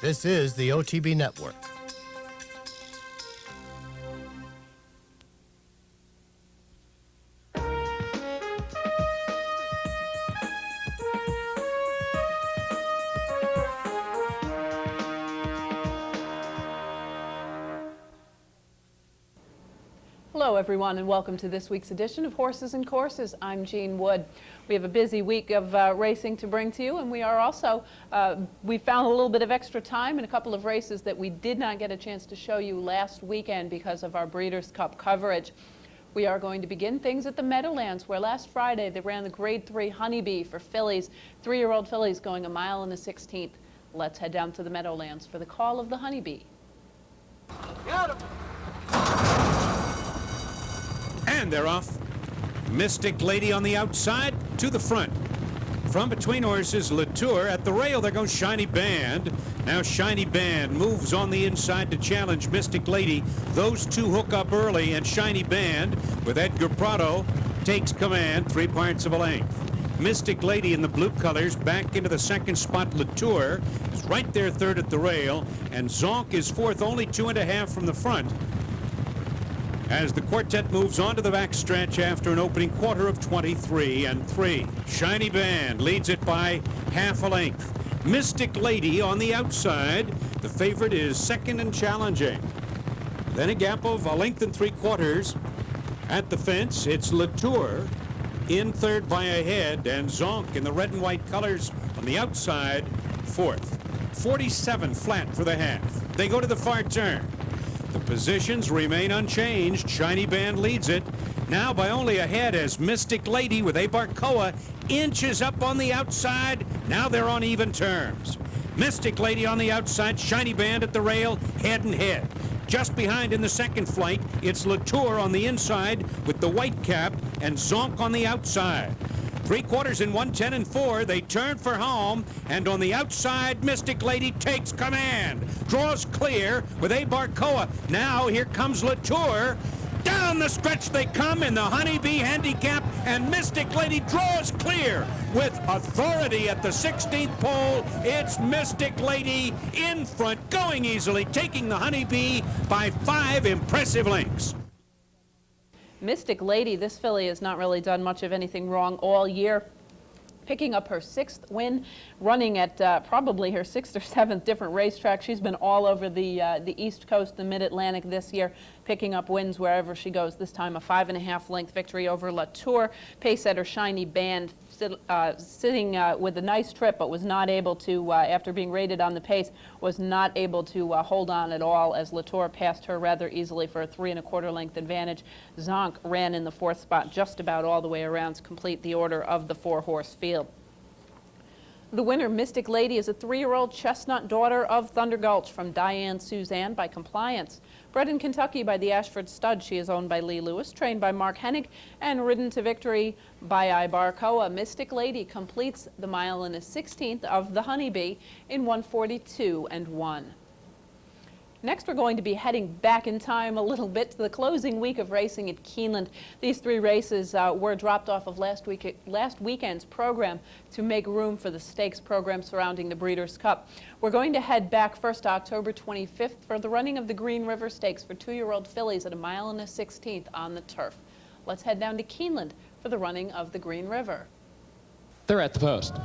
This is the OTB Network. Hello everyone and welcome to this week's edition of Horses and Courses. I'm Jean Wood. We have a busy week of racing to bring to you, and we are also, we found a little bit of extra time in a couple of races that we did not get a chance to show you last weekend because of our Breeders' Cup coverage. We are going to begin things at the Meadowlands, where last Friday they ran the Grade 3 Honeybee for fillies, 3-year-old fillies going 1 1/16. Let's head down to the Meadowlands for the call of the Honeybee. Got him. And they're off. Mystic Lady on the outside to the front. From between horses, Latour. At the rail, there goes Shiny Band. Now Shiny Band moves on the inside to challenge Mystic Lady. Those two hook up early, and Shiny Band, with Edgar Prado, takes command, 3 parts of a length. Mystic Lady in the blue colors back into the second spot. Latour is right there third at the rail, and Zonk is fourth, only 2.5 from the front, as the quartet moves on to the backstretch after an opening quarter of 23-3. Shiny Band leads it by half a length. Mystic Lady on the outside. The favorite is second and challenging. Then a gap of 1 3/4 at the fence. It's Latour in third by a head, and Zonk in the red and white colors on the outside, fourth. 47 flat for the half. They go to the far turn. The positions remain unchanged. Shiny Band leads it now by only a head, as Mystic Lady with Abarcoa inches up on the outside. Now they're on even terms. Mystic Lady on the outside, Shiny Band at the rail, head and head. Just behind in the second flight, it's Latour on the inside with the white cap, and Zonk on the outside. 3/4 in 1:10-4. They turn for home, and on the outside, Mystic Lady takes command. Draws clear with Abarcoa. Now here comes Latour. Down the stretch they come in the Honeybee handicap, and Mystic Lady draws clear with authority at the 16th pole. It's Mystic Lady in front, going easily, taking the Honeybee by 5 impressive lengths. Mystic Lady, this filly has not really done much of anything wrong all year, picking up her 6th win, running at probably her 6th or 7th different racetrack. She's been all over the East Coast, the Mid-Atlantic this year, picking up wins wherever she goes. This time a 5.5 length victory over Latour. Pace setter Shiny Band sitting with a nice trip, but was not able to, after being rated on the pace, was not able to hold on at all, as Latour passed her rather easily for a 3.25 length advantage. Zonk ran in the 4th spot just about all the way around to complete the order of the 4-horse field. The winner, Mystic Lady, is a 3-year-old chestnut daughter of Thunder Gulch from Diane Suzanne by Compliance. Bred in Kentucky by the Ashford Stud, she is owned by Lee Lewis, trained by Mark Hennig, and ridden to victory by Ibarcoa. Mystic Lady completes the 1 1/16 of the Honeybee in 1:42-1. Next, we're going to be heading back in time a little bit to the closing week of racing at Keeneland. These 3 races were dropped off of last weekend's program to make room for the stakes program surrounding the Breeders' Cup. We're going to head back first to October 25th for the running of the Green River Stakes for 2-year-old fillies at 1 1/16 on the turf. Let's head down to Keeneland for the running of the Green River. They're at the post.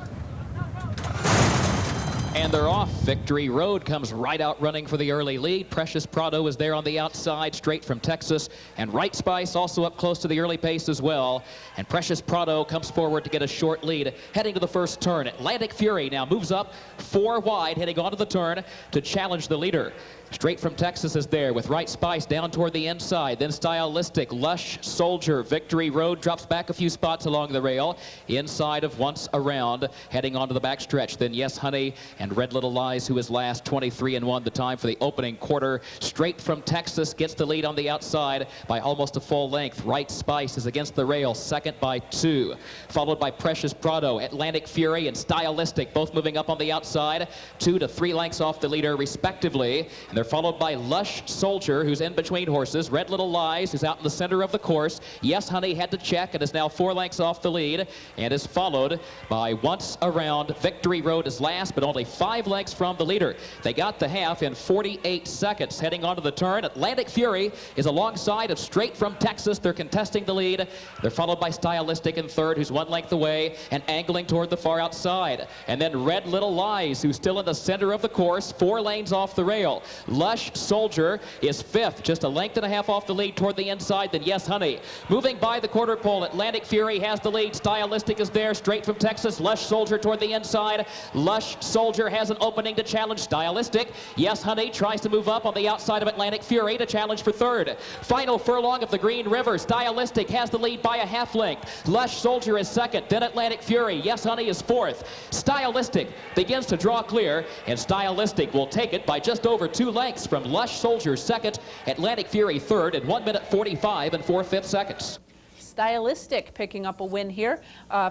And they're off. Victory Road comes right out running for the early lead. Precious Prado is there on the outside, straight from Texas. And Right Spice also up close to the early pace as well. And Precious Prado comes forward to get a short lead. Heading to the first turn, Atlantic Fury now moves up 4 wide, heading onto the turn to challenge the leader. Straight from Texas is there with Right Spice down toward the inside. Then Stylistic, Lush, Soldier. Victory Road drops back a few spots along the rail. Inside of Once Around, heading onto the backstretch. Then Yes Honey and Red Little Lies, who is last, 23-1 the time for the opening quarter. Straight from Texas gets the lead on the outside by almost a full length. Right Spice is against the rail, second by 2. Followed by Precious Prado, Atlantic Fury, and Stylistic, both moving up on the outside, 2 to 3 lengths off the leader respectively. And they're followed by Lush Soldier, who's in between horses. Red Little Lies, who's out in the center of the course. Yes Honey had to check and is now 4 lengths off the lead, and is followed by Once Around. Victory Road is last, but only 5 lengths from the leader. They got the half in 48 seconds. Heading onto the turn, Atlantic Fury is alongside of Straight from Texas. They're contesting the lead. They're followed by Stylistic in third, who's 1 length away and angling toward the far outside. And then Red Little Lies, who's still in the center of the course, 4 lanes off the rail. Lush Soldier is 5th, just 1.5 lengths off the lead toward the inside. Then Yes Honey. Moving by the quarter pole, Atlantic Fury has the lead. Stylistic is there, Straight from Texas. Lush Soldier toward the inside. Lush Soldier has an opening to challenge Stylistic. Yes Honey tries to move up on the outside of Atlantic Fury to challenge for third. Final furlong of the Green River. Stylistic has the lead by a 1/2 length. Lush Soldier is second, then Atlantic Fury. Yes Honey is 4th. Stylistic begins to draw clear, and Stylistic will take it by just over 2 lengths from Lush Soldier second, Atlantic Fury third, in 1 minute 45 and 4/5 seconds. Stylistic picking up a win here.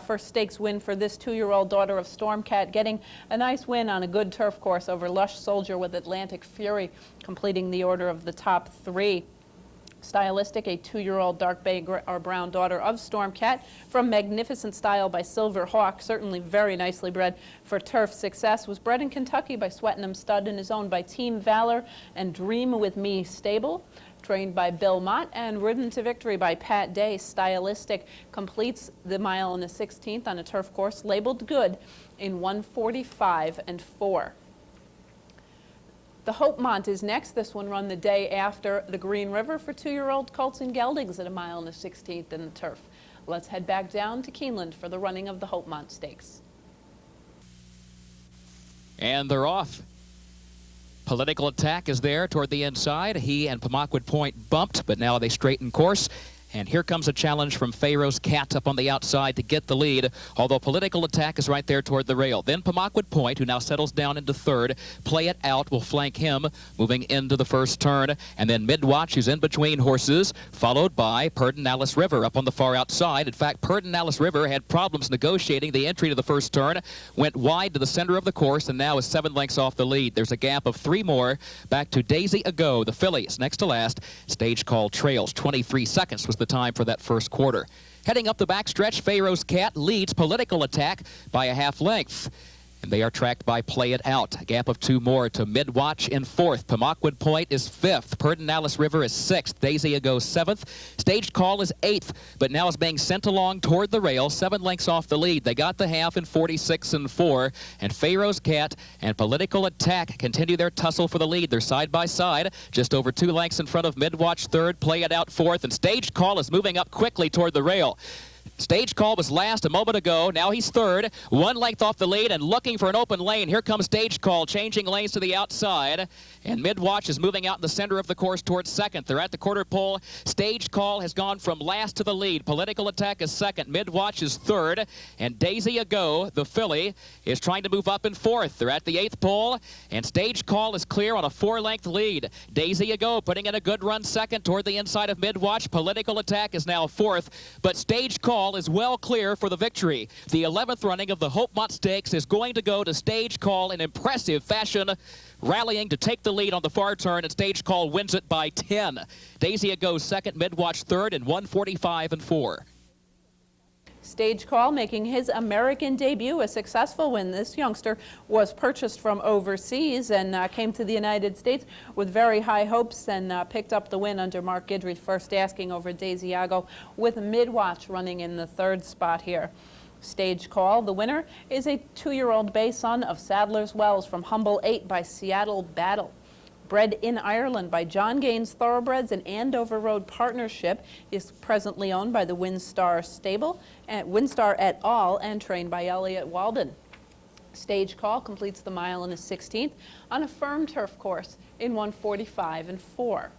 First stakes win for this 2-year-old daughter of Stormcat, getting a nice win on a good turf course over Lush Soldier, with Atlantic Fury completing the order of the top 3. Stylistic, a 2-year-old dark bay or brown daughter of Stormcat, from Magnificent Style by Silver Hawk, certainly very nicely bred for turf success, was bred in Kentucky by Swettenham Stud and is owned by Team Valor and Dream With Me Stable. Trained by Bill Mott and ridden to victory by Pat Day. Stylistic completes the mile and a 16th on a turf course labeled good in 1:45 and 4. The Hopemont is next. This one run the day after the Green River for 2-year-old colts and geldings at a mile and a 16th in the turf. Let's head back down to Keeneland for the running of the Hopemont Stakes. And they're off. Political Attack is there toward the inside. He and Pemaquid Point bumped, but now they straighten course. And here comes a challenge from Pharaoh's Cat up on the outside to get the lead, although Political Attack is right there toward the rail. Then Pemaquid Point, who now settles down into third. Play It Out will flank him, moving into the first turn. And then Midwatch, who's in between horses, followed by Pedernales River up on the far outside. In fact, Pedernales River had problems negotiating the entry to the first turn, went wide to the center of the course, and now is 7 lengths off the lead. There's a gap of 3 more. Back to Daisy Ago. The filly is next to last. Stage called Trails. 23 seconds was the time for that first quarter. Heading up the backstretch, Pharaoh's Cat leads Political Attack by a 1/2 length. And they are tracked by Play It Out. A gap of 2 more to Midwatch in 4th. Pemaquid Point is 5th. Pedernales River is 6th. Daisy Ago 7th. Staged Call is 8th, but now is being sent along toward the rail, 7 lengths off the lead. They got the half in 46 and 4. And Pharaoh's Cat and Political Attack continue their tussle for the lead. They're side by side, just over 2 lengths in front of Midwatch 3rd, Play It Out 4th, and Staged Call is moving up quickly toward the rail. Stage Call was last a moment ago. Now he's 3rd, 1 length off the lead and looking for an open lane. Here comes Stage Call, changing lanes to the outside. And Midwatch is moving out in the center of the course towards 2nd. They're at the quarter pole. Stage Call has gone from last to the lead. Political Attack is 2nd. Midwatch is 3rd. And Daisy Ago, the filly, is trying to move up in 4th. They're at the 8th pole. And Stage Call is clear on a 4-length lead. Daisy Ago putting in a good run 2nd toward the inside of Midwatch. Political Attack is now 4th. But Stage Call is well clear for the victory. The 11th running of the Hopemont Stakes is going to go to Stage Call in impressive fashion, rallying to take the lead on the far turn, and Stage Call wins it by 10. Daisy Ago 2nd, Midwatch 3rd, in 1:45 and 4. Stage Call making his American debut, a successful win. This youngster was purchased from overseas and came to the United States with very high hopes and picked up the win under Mark Guidry, first asking over Daisy Ago, with Midwatch running in the 3rd spot here. Stage Call, the winner, is a 2-year-old bay son of Sadler's Wells from Humble 8 by Seattle Battle. Bred in Ireland by John Gaines Thoroughbreds and Andover Road Partnership, is presently owned by the Windstar Stable at Windstar et al. And trained by Elliott Walden. Stage Call completes the mile and a 16th on a firm turf course in 1:45 and 4.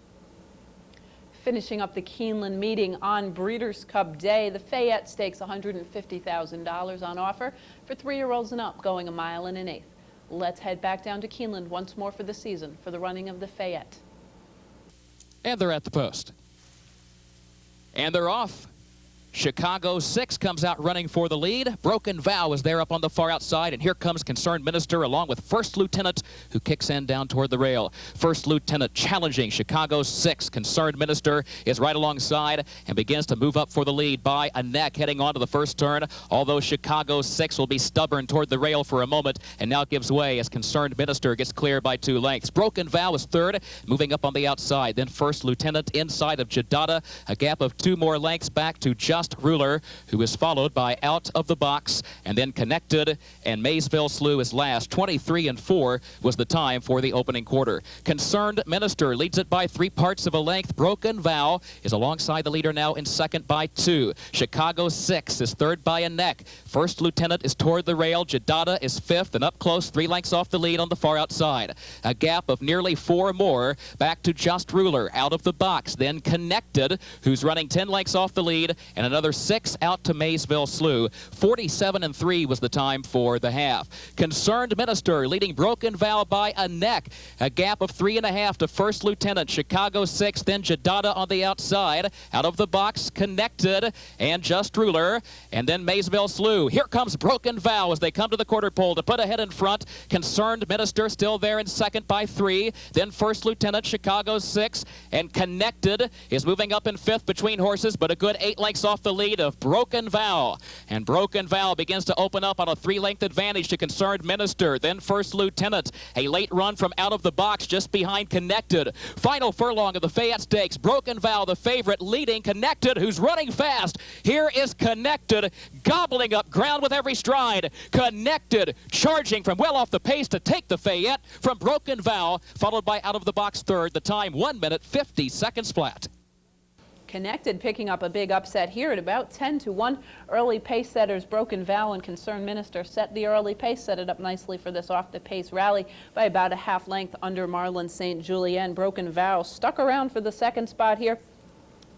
Finishing up the Keeneland meeting on Breeders' Cup Day, the Fayette Stakes, $150,000 on offer for 3-year-olds and up, going a mile and an 1/8. Let's head back down to Keeneland once more for the season for the running of the Fayette. And they're at the post. And they're off. Chicago 6 comes out running for the lead. Broken Vow is there up on the far outside, and here comes Concerned Minister along with First Lieutenant, who kicks in down toward the rail. First Lieutenant challenging Chicago 6. Concerned Minister is right alongside and begins to move up for the lead by a neck heading on to the first turn, although Chicago 6 will be stubborn toward the rail for a moment and now gives way as Concerned Minister gets clear by 2 lengths. Broken Vow is third, moving up on the outside. Then First Lieutenant inside of Jadada, a gap of 2 more lengths back to Just Ruler, who is followed by Out of the Box, and then Connected, and Maysville Slough is last. 23-4 was the time for the opening quarter. Concerned Minister leads it by 3 parts of a length. Broken Vow is alongside the leader now in second by 2. Chicago 6 is third by a neck. First Lieutenant is toward the rail. Jadada is fifth and up close, 3 lengths off the lead on the far outside. A gap of nearly 4 more back to Just Ruler. Out of the Box, then Connected, who's running 10 lengths off the lead, and another 6 out to Maysville Slough. 47-3 was the time for the half. Concerned Minister leading Broken Vow by a neck. A gap of 3.5 to First Lieutenant. Chicago 6, then Jadada on the outside. Out of the Box, Connected, and Just Ruler, and then Maysville Slough. Here comes Broken Vow as they come to the quarter pole to put ahead in front. Concerned Minister still there in second by 3. Then First Lieutenant, Chicago 6, and Connected is moving up in fifth between horses, but a good 8 lengths off the lead of Broken Vow. And Broken Vow begins to open up on a 3-length advantage to Concerned Minister. Then First Lieutenant, a late run from Out of the Box just behind Connected. Final furlong of the Fayette Stakes. Broken Vow, the favorite, leading Connected, who's running fast. Here is Connected, gobbling up ground with every stride. Connected, charging from well off the pace to take the Fayette from Broken Vow, followed by Out of the Box third. The time 1 minute 50 seconds flat. Connected picking up a big upset here at about 10-1. Early pace setters Broken Vow and Concerned Minister set the early pace, set it up nicely for this off-the-pace rally by about a half length under Marlin St. Julien. Broken Vow stuck around for the second spot here.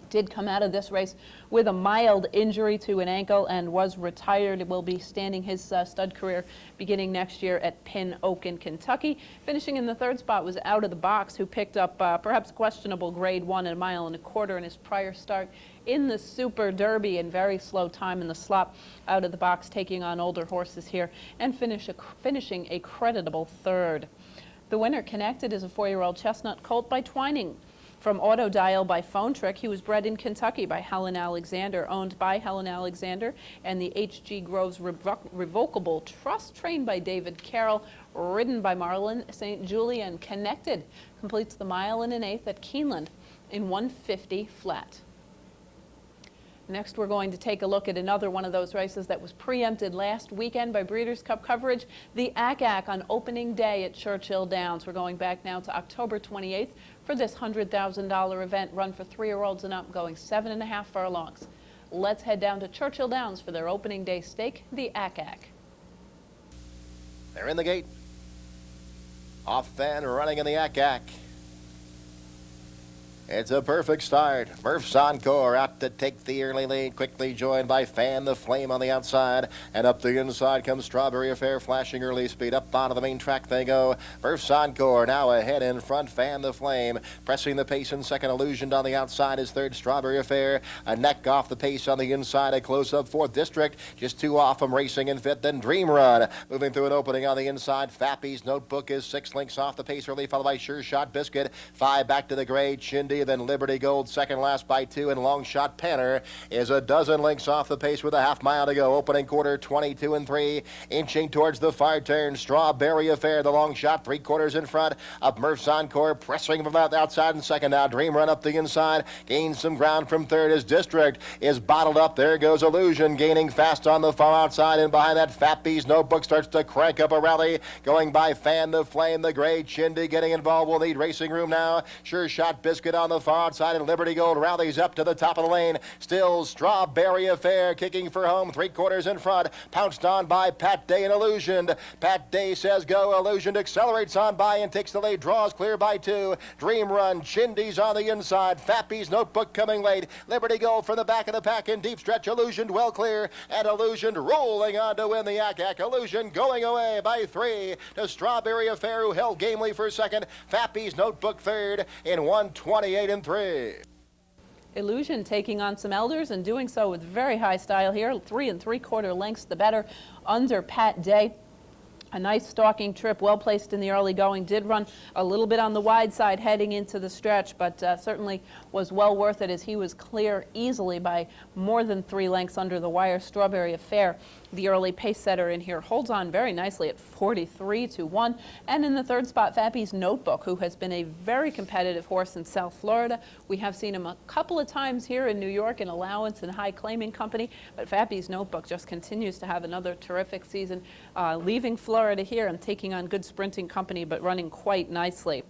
Did come out of this race with a mild injury to an ankle and was retired. Will be standing his stud career beginning next year at Pin Oak in Kentucky. Finishing in the third spot was Out of the Box, who picked up perhaps questionable grade 1 at 1.25 miles in his prior start in the Super Derby, and very slow time in the slop. Out of the Box taking on older horses here and finishing a creditable third. The winner, Connected, is a 4-year-old chestnut colt by Twining. From Auto Dial by Phone Trick. He was bred in Kentucky by Helen Alexander, owned by Helen Alexander, and the H.G. Groves Revocable Trust, trained by David Carroll, ridden by Marlin St. Julien. Connected completes the 1 1/8 at Keeneland in 1:50 flat. Next, we're going to take a look at another one of those races that was preempted last weekend by Breeders' Cup coverage, the ACAC on opening day at Churchill Downs. We're going back now to October 28th for this $100,000 event run for 3-year-olds and up, going 7.5 furlongs. Let's head down to Churchill Downs for their opening day stake, the ACAC. They're in the gate. Off and running in the ACAC. It's a perfect start. Murph's Encore out to take the early lead, quickly joined by Fan the Flame on the outside. And up the inside comes Strawberry Affair, flashing early speed. Up onto the main track they go. Murph's Encore now ahead in front. Fan the Flame pressing the pace in second. Illusioned on the outside is third. Strawberry Affair a neck off the pace on the inside. A close-up fourth. District just 2 off from racing in fifth. Then Dream Run moving through an opening on the inside. Fappy's Notebook is 6 lengths off the pace early, followed by Sure Shot Biscuit. 5 back to the grade. Shindy, then Liberty Gold second last by 2, and Long Shot Panner is a dozen lengths off the pace with a half mile to go. Opening quarter 22-3, inching towards the far turn. Strawberry Affair, the long shot, 3/4 in front of Murph's Encore, pressing from the outside in second now. Dream Run up the inside, gains some ground from third as District is bottled up. There goes Illusion, gaining fast on the far outside, and behind that Fappy's Notebook starts to crank up a rally, going by Fan the Flame, the Gray. Shindy getting involved. We'll need Racing Room now. Sure Shot Biscuit on the far outside, and Liberty Gold rallies up to the top of the lane. Still Strawberry Affair kicking for home, 3/4 in front, pounced on by Pat Day and Illusioned. Pat Day says go. Illusioned accelerates on by and takes the lead, draws clear by 2. Dream Run, Shindy's on the inside. Fappy's Notebook coming late. Liberty Gold from the back of the pack in deep stretch. Illusioned well clear, and Illusioned rolling on to win the ACAC. Illusioned going away by 3 to Strawberry Affair, who held gamely for second. Fappy's Notebook third in 1:28-3. Illusion taking on some elders and doing so with very high style here. 3 3/4 lengths the better under Pat Day. A nice stalking trip, well placed in the early going. Did run a little bit on the wide side heading into the stretch, but certainly was well worth it as he was clear easily by more than 3 lengths under the wire. Strawberry Affair, the early pace setter in here, holds on very nicely at 43-1. And in the third spot, Fappy's Notebook, who has been a very competitive horse in South Florida. We have seen him a couple of times here in New York in Allowance and High Claiming Company, but Fappy's Notebook just continues to have another terrific season, leaving Florida here and taking on good sprinting company, but running quite nicely.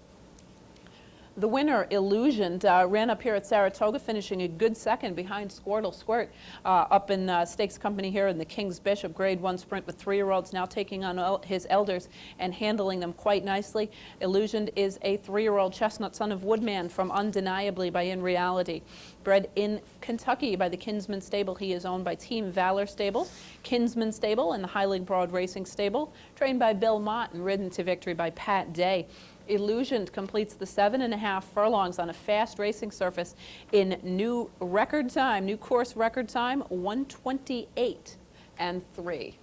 The winner, Illusioned, ran up here at Saratoga, finishing a good second behind Squirtle Squirt up in Stakes Company here in the King's Bishop Grade 1 sprint with 3-year-olds, now taking on his elders and handling them quite nicely. Illusioned is a 3-year-old chestnut son of Woodman from Undeniably by In Reality. Bred in Kentucky by the Kinsman Stable. He is owned by Team Valor Stable, Kinsman Stable, and the Highland Broad Racing Stable. Trained by Bill Mott and ridden to victory by Pat Day. Illusioned completes the 7.5 furlongs on a fast racing surface in new record time, new course record time, 1:28.3.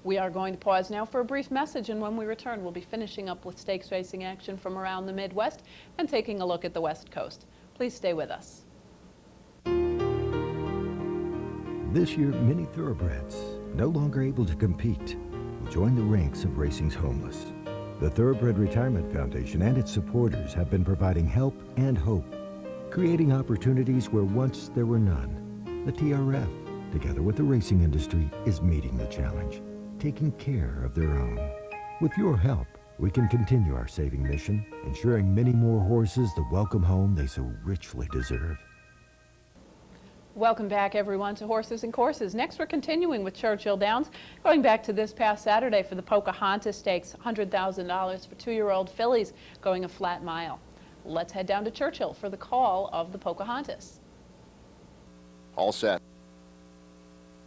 We are going to pause now for a brief message, and when we return, we'll be finishing up with stakes racing action from around the Midwest and taking a look at the West Coast. Please stay with us. This year, many thoroughbreds, no longer able to compete, will join the ranks of racing's homeless. The Thoroughbred Retirement Foundation and its supporters have been providing help and hope, creating opportunities where once there were none. The TRF, together with the racing industry, is meeting the challenge, taking care of their own. With your help, we can continue our saving mission, ensuring many more horses the welcome home they so richly deserve. Welcome back, everyone, to Horses and Courses. Next, we're continuing with Churchill Downs, going back to this past Saturday for the Pocahontas Stakes, $100,000 for 2-year-old fillies going a flat mile. Let's head down to Churchill for the call of the Pocahontas. All set.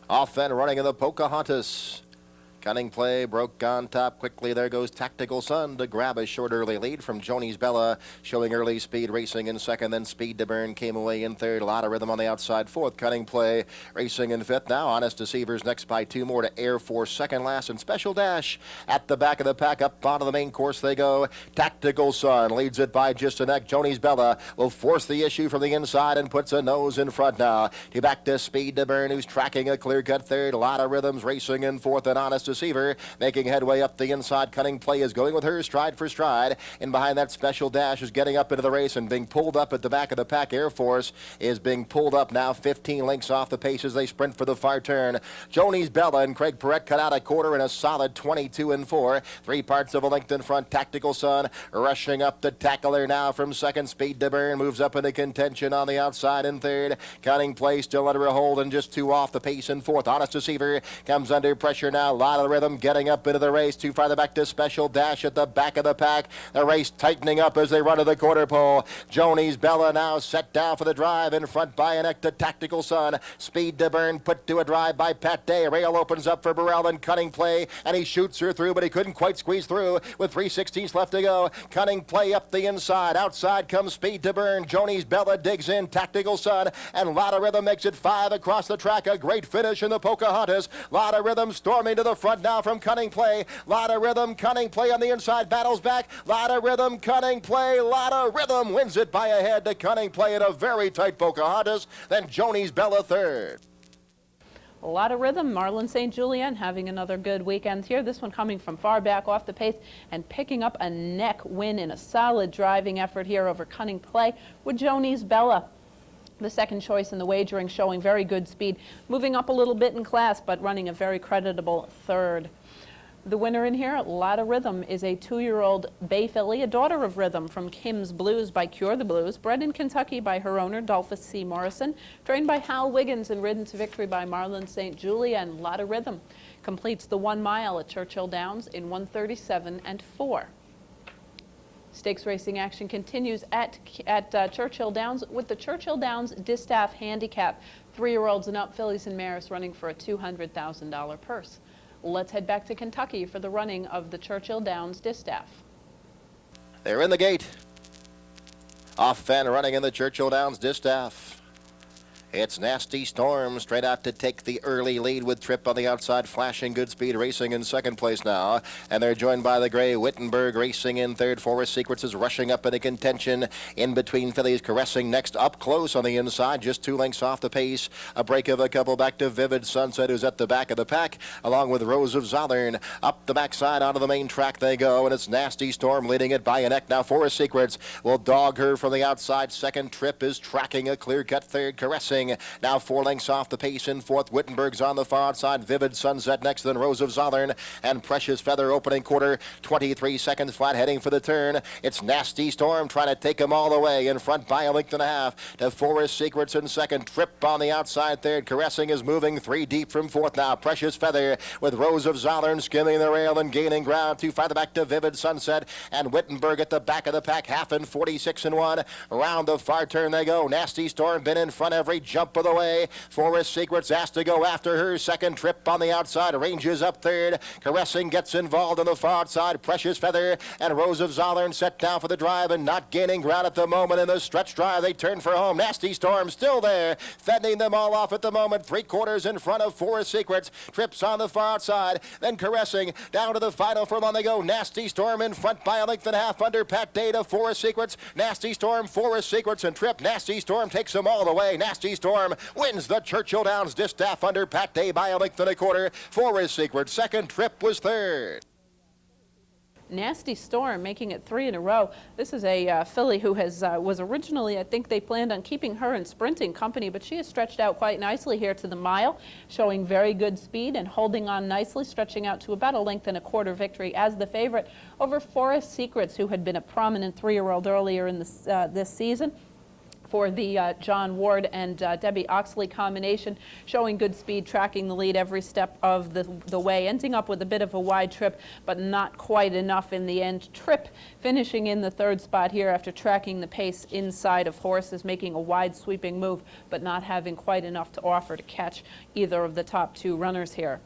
Off and running in the Pocahontas. Cunning Play broke on top quickly. There goes Tactical Sun to grab a short early lead from Joni's Bella, showing early speed racing in second. Then Speed to Burn came away in third. A lot of rhythm on the outside fourth. Cunning Play racing in fifth. Now Honest Deceivers next by 2 more to Air Force second last, and Special Dash at the back of the pack. Up onto the main course they go. Tactical Sun leads it by just a neck. Joni's Bella will force the issue from the inside and puts a nose in front now. Back to Speed to Burn, who's tracking a clear-cut third. A lot of rhythms racing in fourth, and Honest Deceiver making headway up the inside. Cunning Play is going with her stride for stride. And behind that, Special Dash is getting up into the race and being pulled up at the back of the pack. Air Force is being pulled up now 15 lengths off the pace as they sprint for the far turn. Joni's Bella and Craig Perrette cut out a quarter in a solid 22-4. 3 parts of a length in front. Tactical Sun rushing up to tackle her now from second. Speed to Burn moves up into contention on the outside in third. Cunning Play still under a hold and just 2 off the pace in fourth. Honest Deceiver comes under pressure now. A lot of rhythm getting up into the race. Too far back to Special Dash at the back of the pack. The race tightening up as they run to the quarter pole. Joni's Bella now set down for the drive in front by a neck to Tactical Sun. Speed to Burn put to a drive by Pat Day. Rail opens up for Burrell and Cunning Play, and he shoots her through, but he couldn't quite squeeze through with 3/16 left to go. Cunning Play up the inside. Outside comes Speed to Burn. Joni's Bella digs in. Tactical Sun and Lotta Rhythm makes it 5 across the track. A great finish in the Pocahontas. Lotta Rhythm storming to the front now from Cunning Play. Lotta Rhythm, Cunning Play on the inside, battles back. Lotta Rhythm, Cunning Play. Lotta Rhythm wins it by a head to Cunning Play in a very tight Pocahontas. Then Joni's Bella third. A lot of rhythm. Marlon St. Julien having another good weekend here. This one coming from far back off the pace and picking up a neck win in a solid driving effort here over Cunning Play with Joni's Bella, the second choice in the wagering, showing very good speed, moving up a little bit in class, but running a very creditable third. The winner in here, Lotta Rhythm, is a 2-year-old bay filly, a daughter of Rhythm from Kim's Blues by Cure the Blues, bred in Kentucky by her owner, Dolphus C. Morrison, trained by Hal Wiggins and ridden to victory by Marlon St. Julien. Lotta Rhythm completes the 1 mile at Churchill Downs in 1:37.4. Stakes racing action continues at Churchill Downs with the Churchill Downs Distaff Handicap. 3-year-olds and up, fillies and mares running for a $200,000 purse. Let's head back to Kentucky for the running of the Churchill Downs Distaff. They're in the gate. Off and running in the Churchill Downs Distaff. It's Nasty Storm straight out to take the early lead with Trip on the outside, Flashing Good Speed racing in second place now. And they're joined by the gray Wittenberg racing in third. Forest Secrets is rushing up into contention in between fillies. Caressing next up close on the inside, just 2 lengths off the pace. A break of a couple back to Vivid Sunset, who's at the back of the pack, along with Rose of Zothern. Up the backside onto the main track they go, and it's Nasty Storm leading it by a neck. Now Forest Secrets will dog her from the outside. Second, Trip is tracking a clear-cut third. Caressing now 4 lengths off the pace in fourth. Wittenberg's on the far outside. Vivid Sunset next, then Rose of Zothern and Precious Feather opening quarter. 23 seconds flat heading for the turn. It's Nasty Storm trying to take them all the way in front by a length and a half to Forest Secrets in second. Trip on the outside third. Caressing is moving 3 deep from fourth now. Precious Feather with Rose of Zothern skimming the rail and gaining ground. 2 farther back to Vivid Sunset and Wittenberg at the back of the pack. Half in 46 and 1. Around the far turn they go. Nasty Storm been in front every jump of the way. Forest Secrets asked to go after her. Second, Trip on the outside ranges up third. Caressing gets involved on the far outside. Precious Feather and Rose of Zothern set down for the drive and not gaining ground at the moment in the stretch drive. They turn for home. Nasty Storm still there, fending them all off at the moment. 3/4 in front of Forest Secrets. Trips on the far outside. Then Caressing down to the final furlong they go. Nasty Storm in front by a length and a half under Pat Day to Forest Secrets. Nasty Storm, Forest Secrets, and Trip. Nasty Storm takes them all the way. Nasty Storm wins the Churchill Downs Distaff under Pat Day by a length and a quarter. Forest Secret second, Trip was third. Nasty Storm making it 3 in a row. This is a filly who was originally, I think they planned on keeping her in sprinting company, but she has stretched out quite nicely here to the mile, showing very good speed and holding on nicely, stretching out to about a length and a quarter victory as the favorite over Forest Secrets, who had been a prominent 3-year-old earlier in this season for the John Ward and Debbie Oxley combination, showing good speed, tracking the lead every step of the way, ending up with a bit of a wide trip, but not quite enough in the end. Trip finishing in the third spot here after tracking the pace inside of horses, making a wide sweeping move, but not having quite enough to offer to catch either of the top 2 runners here.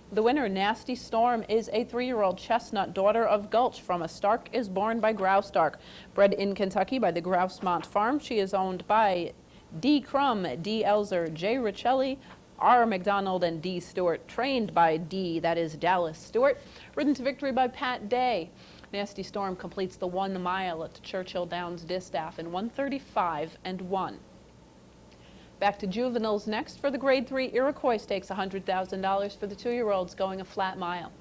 The winner, Nasty Storm, is a 3-year-old chestnut daughter of Gulch from a Stark is born by Grousedark. Bred in Kentucky by the Grousemont Farm, she is owned by D. Crum, D. Elzer, J. Richelli, R. McDonald, and D. Stewart. Trained by D, that is Dallas Stewart. Ridden to victory by Pat Day. Nasty Storm completes the 1 mile at the Churchill Downs Distaff in 1:35 and 1. Back to juveniles next for the Grade 3 Iroquois Stakes, $100,000 for the 2-year-olds going a flat mile.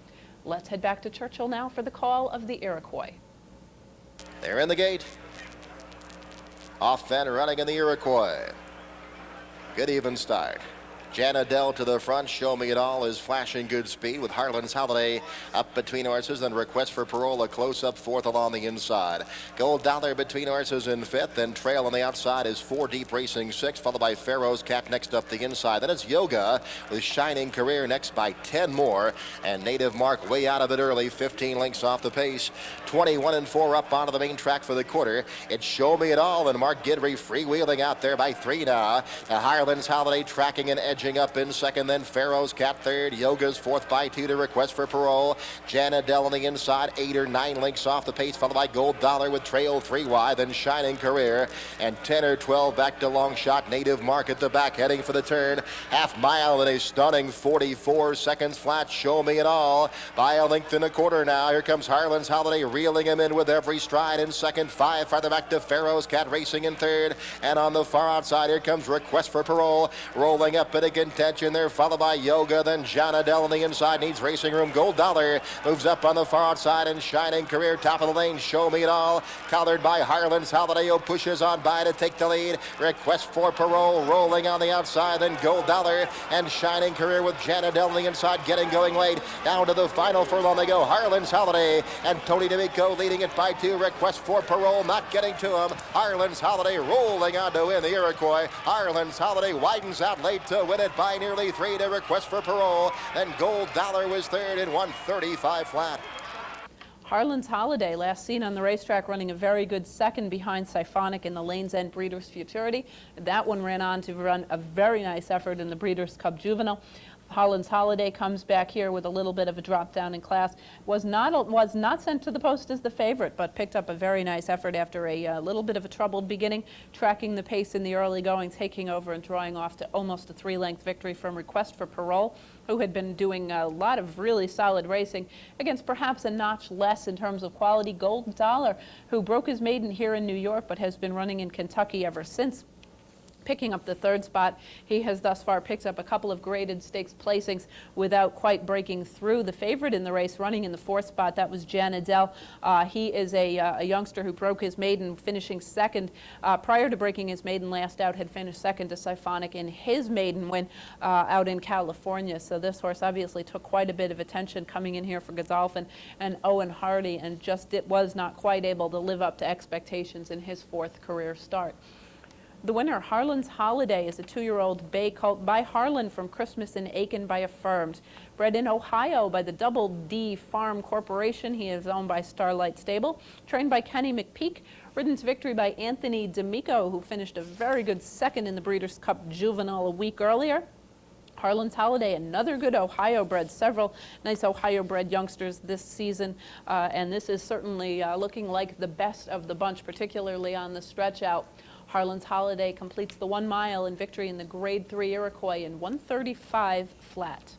Let's head back to Churchill now for the call of the Iroquois. They're in the gate. Off and running in the Iroquois. Good even start. Janadel to the front. Show Me It All is Flashing Good Speed with Harlan's Holiday up between horses. Then Request for Parole, a close-up fourth along the inside. Gold Dollar between horses in fifth. Then Trail on the outside is 4 Deep Racing sixth, followed by Pharaoh's Cat next up the inside. Then it's Yoga with Shining Career next by 10 more. And Native Mark way out of it early, 15 lengths off the pace. 21 and 4 up onto the main track for the quarter. It's Show Me It All, and Mark Gidry freewheeling out there by 3 now. Harlan's Holiday tracking and edging up in second, then Pharaoh's Cat third. Yoga's fourth by 2 to Request for Parole. Janadel on the inside, 8 or 9 lengths off the pace, followed by Gold Dollar with Trail 3 wide, then Shining Career, and 10 or 12 back to Long Shot. Native Mark at the back heading for the turn. Half mile in a stunning 44 seconds flat. Show Me It All by a length and a quarter now. Here comes Harlan's Holiday reeling him in with every stride in second. 5 farther back to Pharaoh's Cat racing in third, and on the far outside here comes Request for Parole rolling up at contention there, followed by Yoga, then Janadel on the inside needs racing room. Gold Dollar moves up on the far outside, and Shining Career top of the lane. Show Me It All collared by Harlan's Holiday, who pushes on by to take the lead. Request for Parole rolling on the outside, then Gold Dollar and Shining Career with Janadel on the inside getting going late. Down to the final furlong they go. Harlan's Holiday and Tony D'Amico leading it by 2. Request for Parole not getting to him. Harlan's Holiday rolling on to win the Iroquois. Harlan's Holiday widens out late to win it by nearly 3 to Request for Parole. Then Gold Dollar was third in 1:35 flat. Harlan's Holiday, last seen on the racetrack, running a very good second behind Siphonic in the Lane's End Breeders' Futurity. That one ran on to run a very nice effort in the Breeders' Cup Juvenile. Holland's Holiday comes back here with a little bit of a drop down in class. Was not sent to the post as the favorite, but picked up a very nice effort after a little bit of a troubled beginning, tracking the pace in the early going, taking over and drawing off to almost a 3-length victory from Request for Parole, who had been doing a lot of really solid racing against perhaps a notch less in terms of quality, Golden Dollar, who broke his maiden here in New York but has been running in Kentucky ever since, picking up the 3rd spot. He has thus far picked up a couple of graded stakes placings without quite breaking through. The favorite in the race, running in the 4th spot, that was Janadel. He is a youngster who broke his maiden, finishing 2nd. Prior to breaking his maiden last out, had finished 2nd to Siphonic in his maiden win out in California. So this horse obviously took quite a bit of attention coming in here for Godolphin and Owen Hardy, and just it was not quite able to live up to expectations in his 4th career start. The winner, Harlan's Holiday, is a 2-year-old bay colt by Harlan from Christmas in Aiken by Affirmed. Bred in Ohio by the Double D Farm Corporation. He is owned by Starlight Stable. Trained by Kenny McPeak. Ridden to victory by Anthony D'Amico, who finished a very good 2nd in the Breeders' Cup Juvenile a week earlier. Harlan's Holiday, another good Ohio bred, several nice Ohio bred youngsters this season, and this is certainly looking like the best of the bunch, particularly on the stretch out. Harlan's Holiday completes the 1 mile in victory in the Grade 3 Iroquois in 1:35 flat.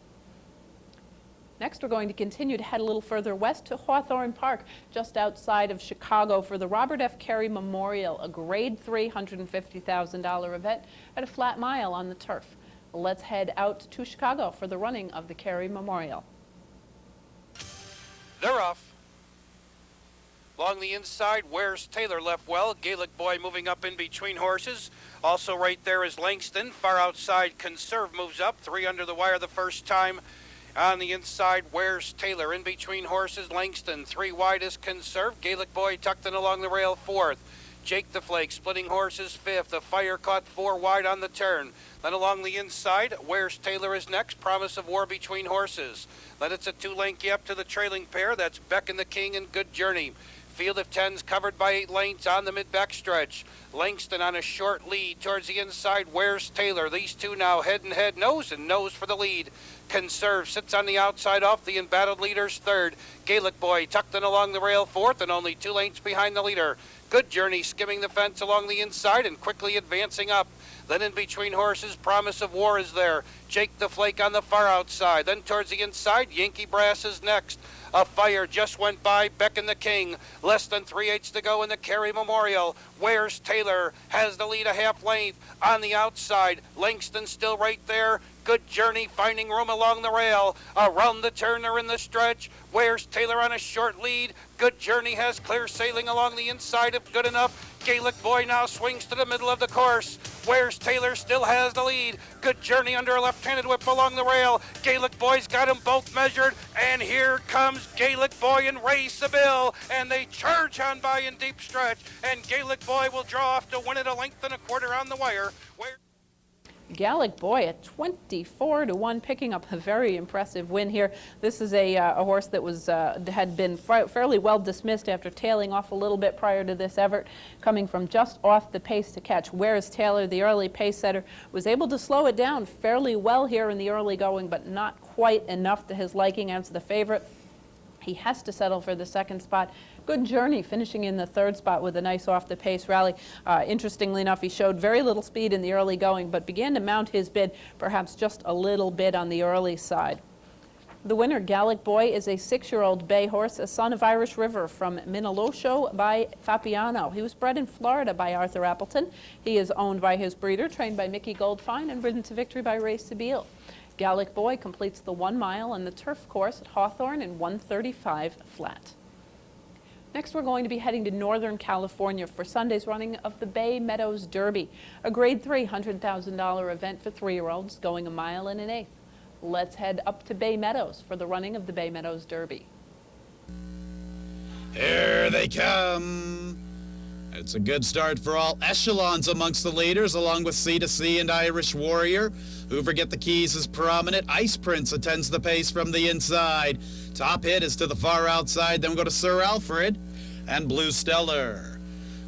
Next, we're going to continue to head a little further west to Hawthorne Park, just outside of Chicago, for the Robert F. Carey Memorial, a Grade 3 $150,000 event at a flat mile on the turf. Let's head out to Chicago for the running of the Carey Memorial. They're off. Along the inside, Where's Taylor left well. Gaelic Boy moving up in between horses. Also right there is Langston. Far outside, Conserve moves up. 3 under the wire the first time. On the inside, Where's Taylor in between horses. Langston, 3 wide is Conserve. Gaelic Boy tucked in along the rail 4th. Jake the Flake splitting horses 5th. The Fire caught 4 wide on the turn. Then along the inside, Where's Taylor is next. Promise of War between horses. Then it's a 2-length gap to the trailing pair. That's Beck and the King and Good Journey. Field of 10's covered by 8 lengths on the mid-back stretch. Langston on a short lead towards the inside. Where's Taylor? These two now head and head, nose and nose for the lead. Conserve sits on the outside off the embattled leader's 3rd. Gaelic Boy tucked in along the rail 4th and only 2 lengths behind the leader. Good Journey skimming the fence along the inside and quickly advancing up. Then in between horses, Promise of War is there. Jake the Flake on the far outside. Then towards the inside, Yankee Brass is next. A Fire just went by Beck and the King. Less than 3/8 to go in the Carey Memorial. Where's Taylor has the lead a half length. On the outside, Langston still right there. Good Journey finding room along the rail. Around the turn or in the stretch. Where's Taylor on a short lead. Good Journey has clear sailing along the inside of Good Enough. Gaelic Boy now swings to the middle of the course. Where's Taylor still has the lead. Good Journey under a left-handed whip along the rail. Gaelic Boy's got them both measured. And here comes Gaelic Boy and Ray Seville. And they charge on by in deep stretch. And Gaelic Boy will draw off to win it 1.25 lengths on the wire. Gaelic Boy at 24-1, picking up a very impressive win here. This is a horse that was had been fairly well dismissed after tailing off a little bit prior to this effort, coming from just off the pace to catch. Where's Taylor, the early pace setter, was able to slow it down fairly well here in the early going, but not quite enough to his liking as the favorite. He has to settle for the 2nd spot. Good Journey finishing in the 3rd spot with a nice off-the-pace rally. Interestingly enough, he showed very little speed in the early going, but began to mount his bid perhaps just a little bit on the early side. The winner, Gaelic Boy, is a 6-year-old bay horse, a son of Irish River from Minilosho by Fabiano. He was bred in Florida by Arthur Appleton. He is owned by his breeder, trained by Mickey Goldfine, and ridden to victory by Ray Sabile. Gaelic Boy completes the 1 mile on the turf course at Hawthorne in 1:35 flat. Next, we're going to be heading to Northern California for Sunday's running of the Bay Meadows Derby, a Grade 3 $100,000 event for 3-year-olds going 1 1/8 miles. Let's head up to Bay Meadows for the running of the Bay Meadows Derby. Here they come. It's a good start for all echelons amongst the leaders, along with C2C and Irish Warrior. Who Forget the Keys is prominent. Ice Prince attends the pace from the inside. Top Hit is to the far outside. Then we go to Sir Alfred and Blue Stellar.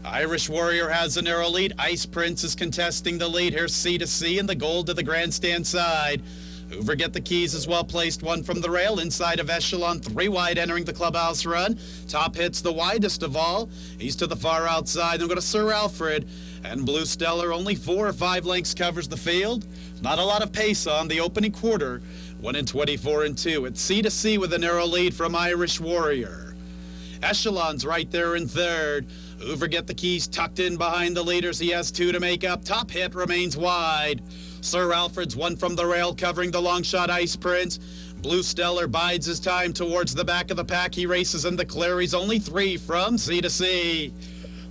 Irish Warrior has a narrow lead. Ice Prince is contesting the lead. Here's C2C and the gold to the grandstand side. Hoover Get the Keys is well placed, one from the rail, inside of Echelon, 3 wide entering the clubhouse run. Top hits the widest of all. He's to the far outside. Then go to Sir Alfred. And Blue Stellar only 4 or 5 lengths covers the field. Not a lot of pace on the opening quarter. 1 in 24 and 2. It's C2C with a narrow lead from Irish Warrior. Echelon's right there in third. Hoover Get the Keys tucked in behind the leaders. He has 2 to make up. Top hit remains wide. Sir Alfred's 1 from the rail covering the long shot Ice Prince. Blue Stellar bides his time towards the back of the pack. He races in the clear. He's only 3 from C2C.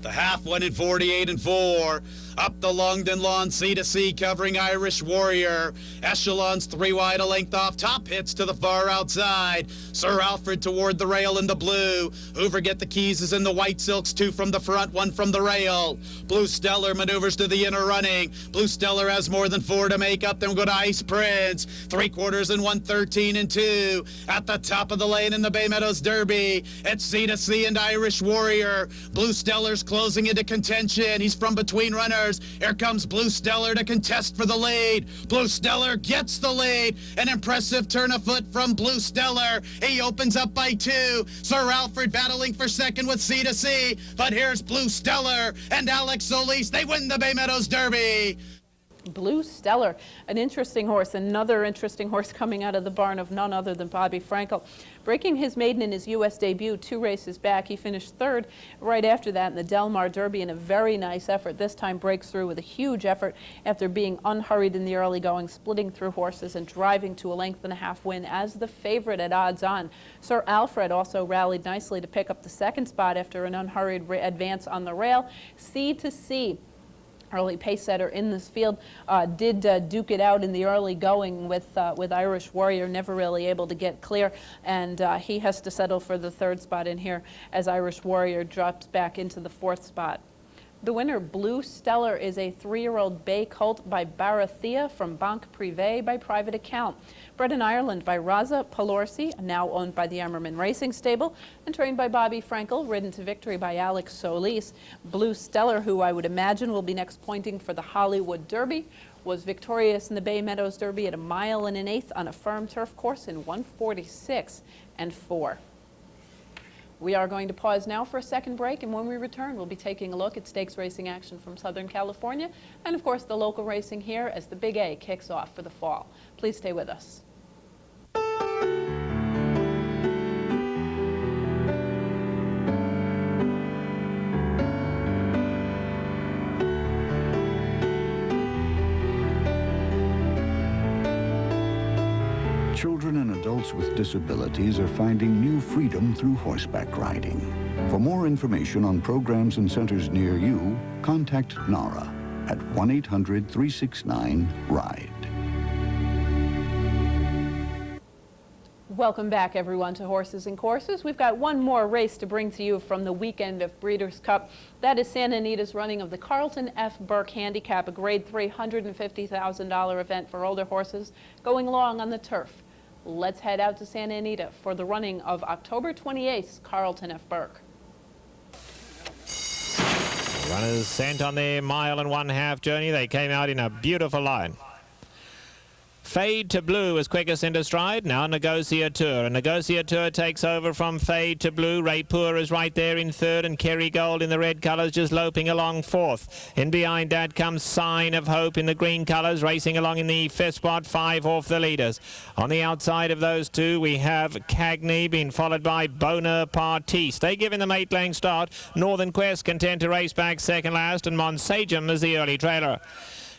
The half 1 in 48 and 4. Up the Longdon lawn, C2C covering Irish Warrior. Echelon's 3 wide, a length off. Top hits to the far outside. Sir Alfred toward the rail in the blue. Hoover Get the Keys is in the white silks, 2 from the front, 1 from the rail. Blue Stellar maneuvers to the inner running. Blue Stellar has more than 4 to make up. Then we'll go to Ice Prince. 3/4 and 1:13 and 2. At the top of the lane in the Bay Meadows Derby. It's C2C and Irish Warrior. Blue Stellar's closing into contention. He's from between runners. Here comes Blue Stellar to contest for the lead. Blue Stellar gets the lead. An impressive turn of foot from Blue Stellar. He opens up by 2. Sir Alfred battling for second with C2C. But here's Blue Stellar and Alex Solis. They win the Bay Meadows Derby. Blue Stellar, an interesting horse, another interesting horse coming out of the barn of none other than Bobby Frankel. Breaking his maiden in his U.S. debut 2 races back, he finished 3rd right after that in the Del Mar Derby in a very nice effort. This time breaks through with a huge effort after being unhurried in the early going, splitting through horses and driving to a 1.5 length win as the favorite at odds on. Sir Alfred also rallied nicely to pick up the 2nd spot after an unhurried advance on the rail. C2C, early pace setter in this field, did duke it out in the early going with Irish Warrior, never really able to get clear, and he has to settle for the 3rd spot in here as Irish Warrior drops back into the 4th spot. The winner, Blue Stellar, is a 3-year-old bay colt by Barathea from Banque Privée by private account. Bred in Ireland by Raza Palorsi, now owned by the Emmerman Racing Stable, and trained by Bobby Frankel, ridden to victory by Alex Solis. Blue Stellar, who I would imagine will be next pointing for the Hollywood Derby, was victorious in the Bay Meadows Derby at 1 1/8 miles on a firm turf course in 1:46 and 4. We are going to pause now for a second break, and when we return, we'll be taking a look at stakes racing action from Southern California, and of course the local racing here as the Big A kicks off for the fall. Please stay with us. Children and adults with disabilities are finding new freedom through horseback riding. For more information on programs and centers near you, contact NARA at 1-800-369-RIDE. Welcome back, everyone, to Horses and Courses. We've got one more race to bring to you from the weekend of Breeders' Cup. That is Santa Anita's running of the Carlton F. Burke Handicap, a Grade 3 $150,000 event for older horses going long on the turf. Let's head out to Santa Anita for the running of October 28th, Carlton F. Burke. Runners sent on their 1.5 mile journey. They came out in a beautiful line. Fade to Blue is quickest into stride. Now Negociateur. And Negociateur takes over from Fade to Blue. Raypur is right there in 3rd, and Kerry Gold in the red colours just loping along 4th. In behind that comes Sign of Hope in the green colours, racing along in the 5th spot, 5 off the leaders. On the outside of those 2, we have Cagney, being followed by Bonapartiste. They give him the 8-length start. Northern Quest content to race back second last, and Monsagem is the early trailer.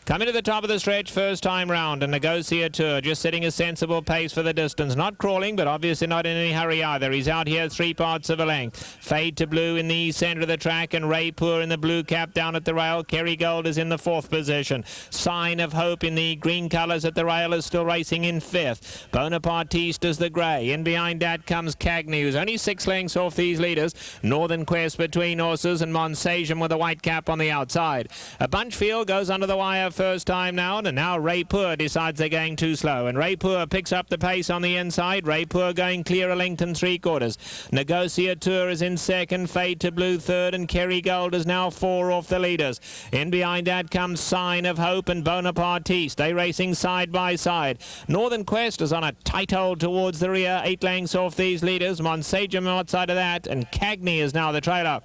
Coming to the top of the stretch first time round, and Negociateur just setting a sensible pace for the distance. Not crawling, but obviously not in any hurry either. He's out here 3 parts of a length. Fade to Blue in the centre of the track, and Raypur in the blue cap down at the rail. Kerry Gold is in the 4th position. Sign of Hope in the green colours at the rail is still racing in 5th. Bonapartiste is the grey. In behind that comes Cagney, who's only 6 lengths off these leaders. Northern Quest between horses, and Monsagem with a white cap on the outside. A bunch field goes under the wire their first time now, and now Raypur decides they're going too slow, and Raypur picks up the pace on the inside. Raypur going clear a length and 3/4. Negociateur is in second, Fade to Blue third, and Kerrygold is now 4 off the leaders. In behind that comes Sign of Hope and Bonapartiste. They racing side by side. Northern Quest is on a tight hold towards the rear, 8 lengths off these leaders. Monsagem outside of that, and Cagney is now the trailer.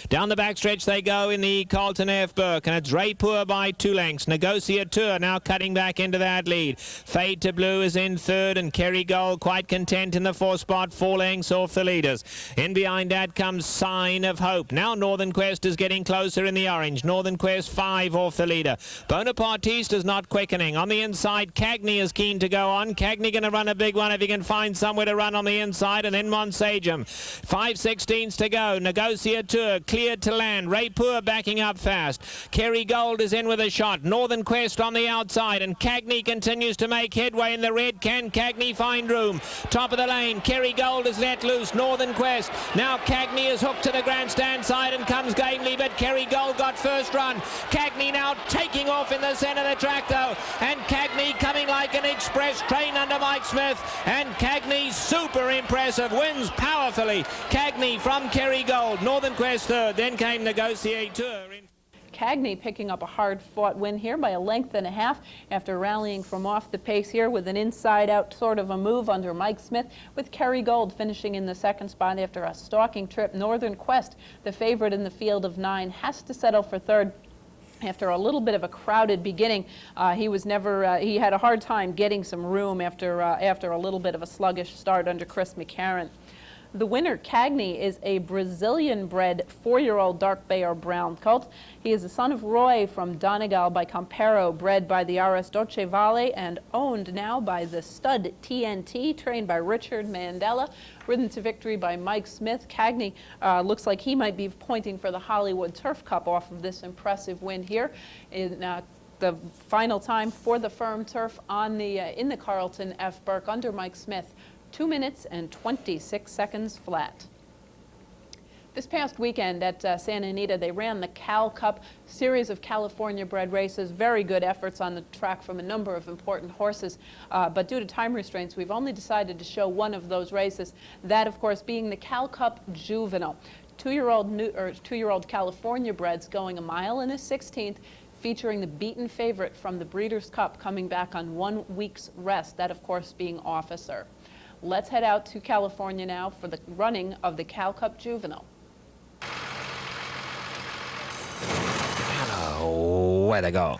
Down the backstretch they go in the Carlton F. Burke, and it's Raypur by 2 lengths. Negociateur now cutting back into that lead. Fade to Blue is in third, and Kerrygold quite content in the 4th spot, 4 lengths off the leaders. In behind that comes Sign of Hope. Now Northern Quest is getting closer in the orange. Northern Quest 5 off the leader. Bonapartiste is not quickening. On the inside, Cagney is keen to go on. Cagney going to run a big one if he can find somewhere to run on the inside, and then Monsagem. 5/16 to go. Negociateur cleared to land. Raypur backing up fast. Kerrygold is in with a shot. Northern Quest on the outside, and Cagney continues to make headway in the red. Can Cagney find room? Top of the lane. Kerrygold is let loose. Northern Quest. Now Cagney is hooked to the grandstand side and comes gamely, but Kerrygold got first run. Cagney now taking off in the centre of the track though, and Cagney coming like an express train under Mike Smith, and Cagney super impressive, wins powerfully. Cagney from Kerrygold. Northern Quest third, then came Negociateur. Cagney picking up a hard-fought win here by a length and a half after rallying from off the pace here with an inside-out sort of a move under Mike Smith, with Kerrygold finishing in the 2nd spot after a stalking trip. Northern Quest, the favorite in the field of 9, has to settle for 3rd. After a little bit of a crowded beginning, he had a hard time getting some room after a little bit of a sluggish start under Chris McCarron. The winner, Cagney, is a Brazilian-bred 4-year-old dark bay or brown colt. He is the son of Roy from Donegal by Campero, bred by the RS Dolce Valle and owned now by the stud TNT, trained by Richard Mandela, ridden to victory by Mike Smith. Cagney looks like he might be pointing for the Hollywood Turf Cup off of this impressive win here. In the final time for the firm turf on in the Carlton F. Burke under Mike Smith, 2 minutes and 26 seconds flat. This past weekend at Santa Anita, they ran the Cal Cup, series of California-bred races. Very good efforts on the track from a number of important horses. But due to time restraints, we've only decided to show one of those races. That, of course, being the Cal Cup Juvenile. 2-year-old California breds going 1 mile and a 16th, featuring the beaten favorite from the Breeders' Cup coming back on 1 week's rest. That, of course, being Officer. Let's head out to California now for the running of the Cal Cup Juvenile. Hello, where they go?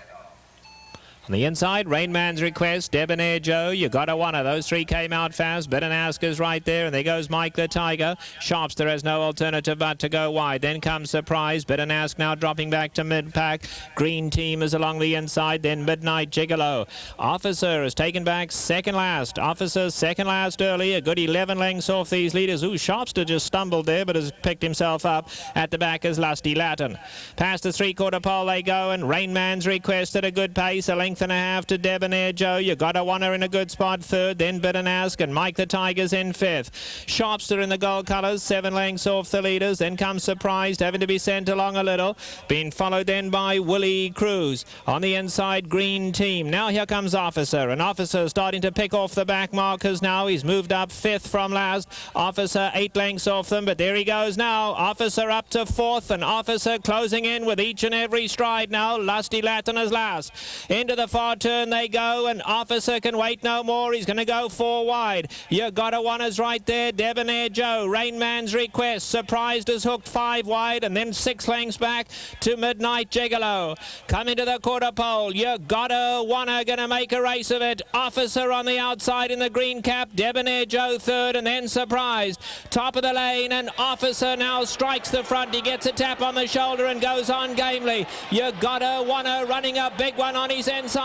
On the inside, Rainman's Request, Debonair Joe, You Gotta Wanna. Those 3 came out fast. Bedanaska's right there, and there goes Mike the Tiger. Sharpster has no alternative but to go wide. Then comes Surprise. Bedanask now dropping back to mid-pack. Green Team is along the inside. Then Midnight Gigolo. Officer is taken back 2nd last. Officer 2nd last early. A good 11 lengths off these leaders. Ooh, Sharpster just stumbled there, but has picked himself up. At the back is Lusty Latin. Past the 3/4 pole they go, and Rainman's Request at a good pace. A length and a half to Debonair Joe. You Gotta Wanna in a good spot 3rd, then Bedanask, and Mike the Tiger's in 5th. Sharpster in the gold colours, 7 lengths off the leaders. Then comes Surprised, having to be sent along a little. Being followed then by Willie Cruz. On the inside, Green Team. Now here comes Officer, and Officer starting to pick off the back markers now. He's moved up 5th from last. Officer 8 lengths off them, but there he goes now. Officer up to 4th, and Officer closing in with each and every stride now. Lusty Latin is last. Into the far turn they go, and Officer can wait no more. He's going to go 4 wide. You Gotta Wanna's right there. Debonair Joe, Rainman's Request. Surprised is hooked 5 wide, and then 6 lengths back to Midnight Gigolo. Coming to the quarter pole. You Gotta Wanna going to make a race of it. Officer on the outside in the green cap. Debonair Joe 3rd, and then Surprised. Top of the lane, and Officer now strikes the front. He gets a tap on the shoulder and goes on gamely. You Gotta Wanna running a big one on his inside.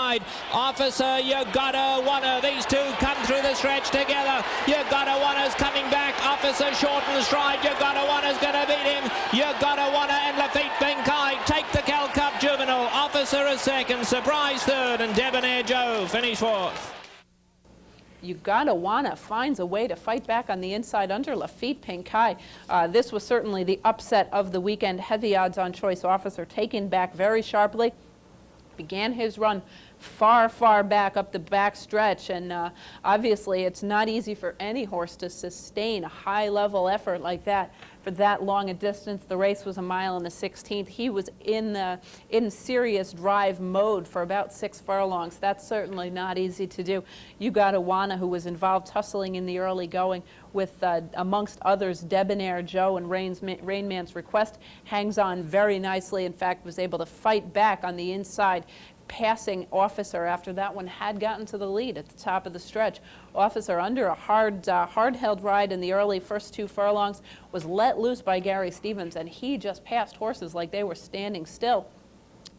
Officer, You Gotta Wanna. These 2 come through the stretch together. You Gotta Wanna's coming back. Officer shorten stride. You Gotta Wanna's going to beat him. You Gotta Wanna and Lafitte Benkai take the Cal Cup Juvenile. Officer is 2nd, Surprise 3rd, and Debonair Joe finish 4th. You Gotta Wanna finds a way to fight back on the inside under Lafitte Pinkai. This was certainly the upset of the weekend. Heavy odds on choice. Officer taken back very sharply. began his run far, far back up the back stretch, and obviously it's not easy for any horse to sustain a high-level effort like that for that long a distance. The race was 1 1/16 miles. He was in serious drive mode for about 6 furlongs. That's certainly not easy to do. You got Awana, who was involved tussling in the early going with, amongst others, Debonair Joe and Rainman's Request, hangs on very nicely. In fact, was able to fight back on the inside, passing Officer after that one had gotten to the lead at the top of the stretch. Officer, under a hard-held ride in the early first 2 furlongs, was let loose by Gary Stevens, and he just passed horses like they were standing still.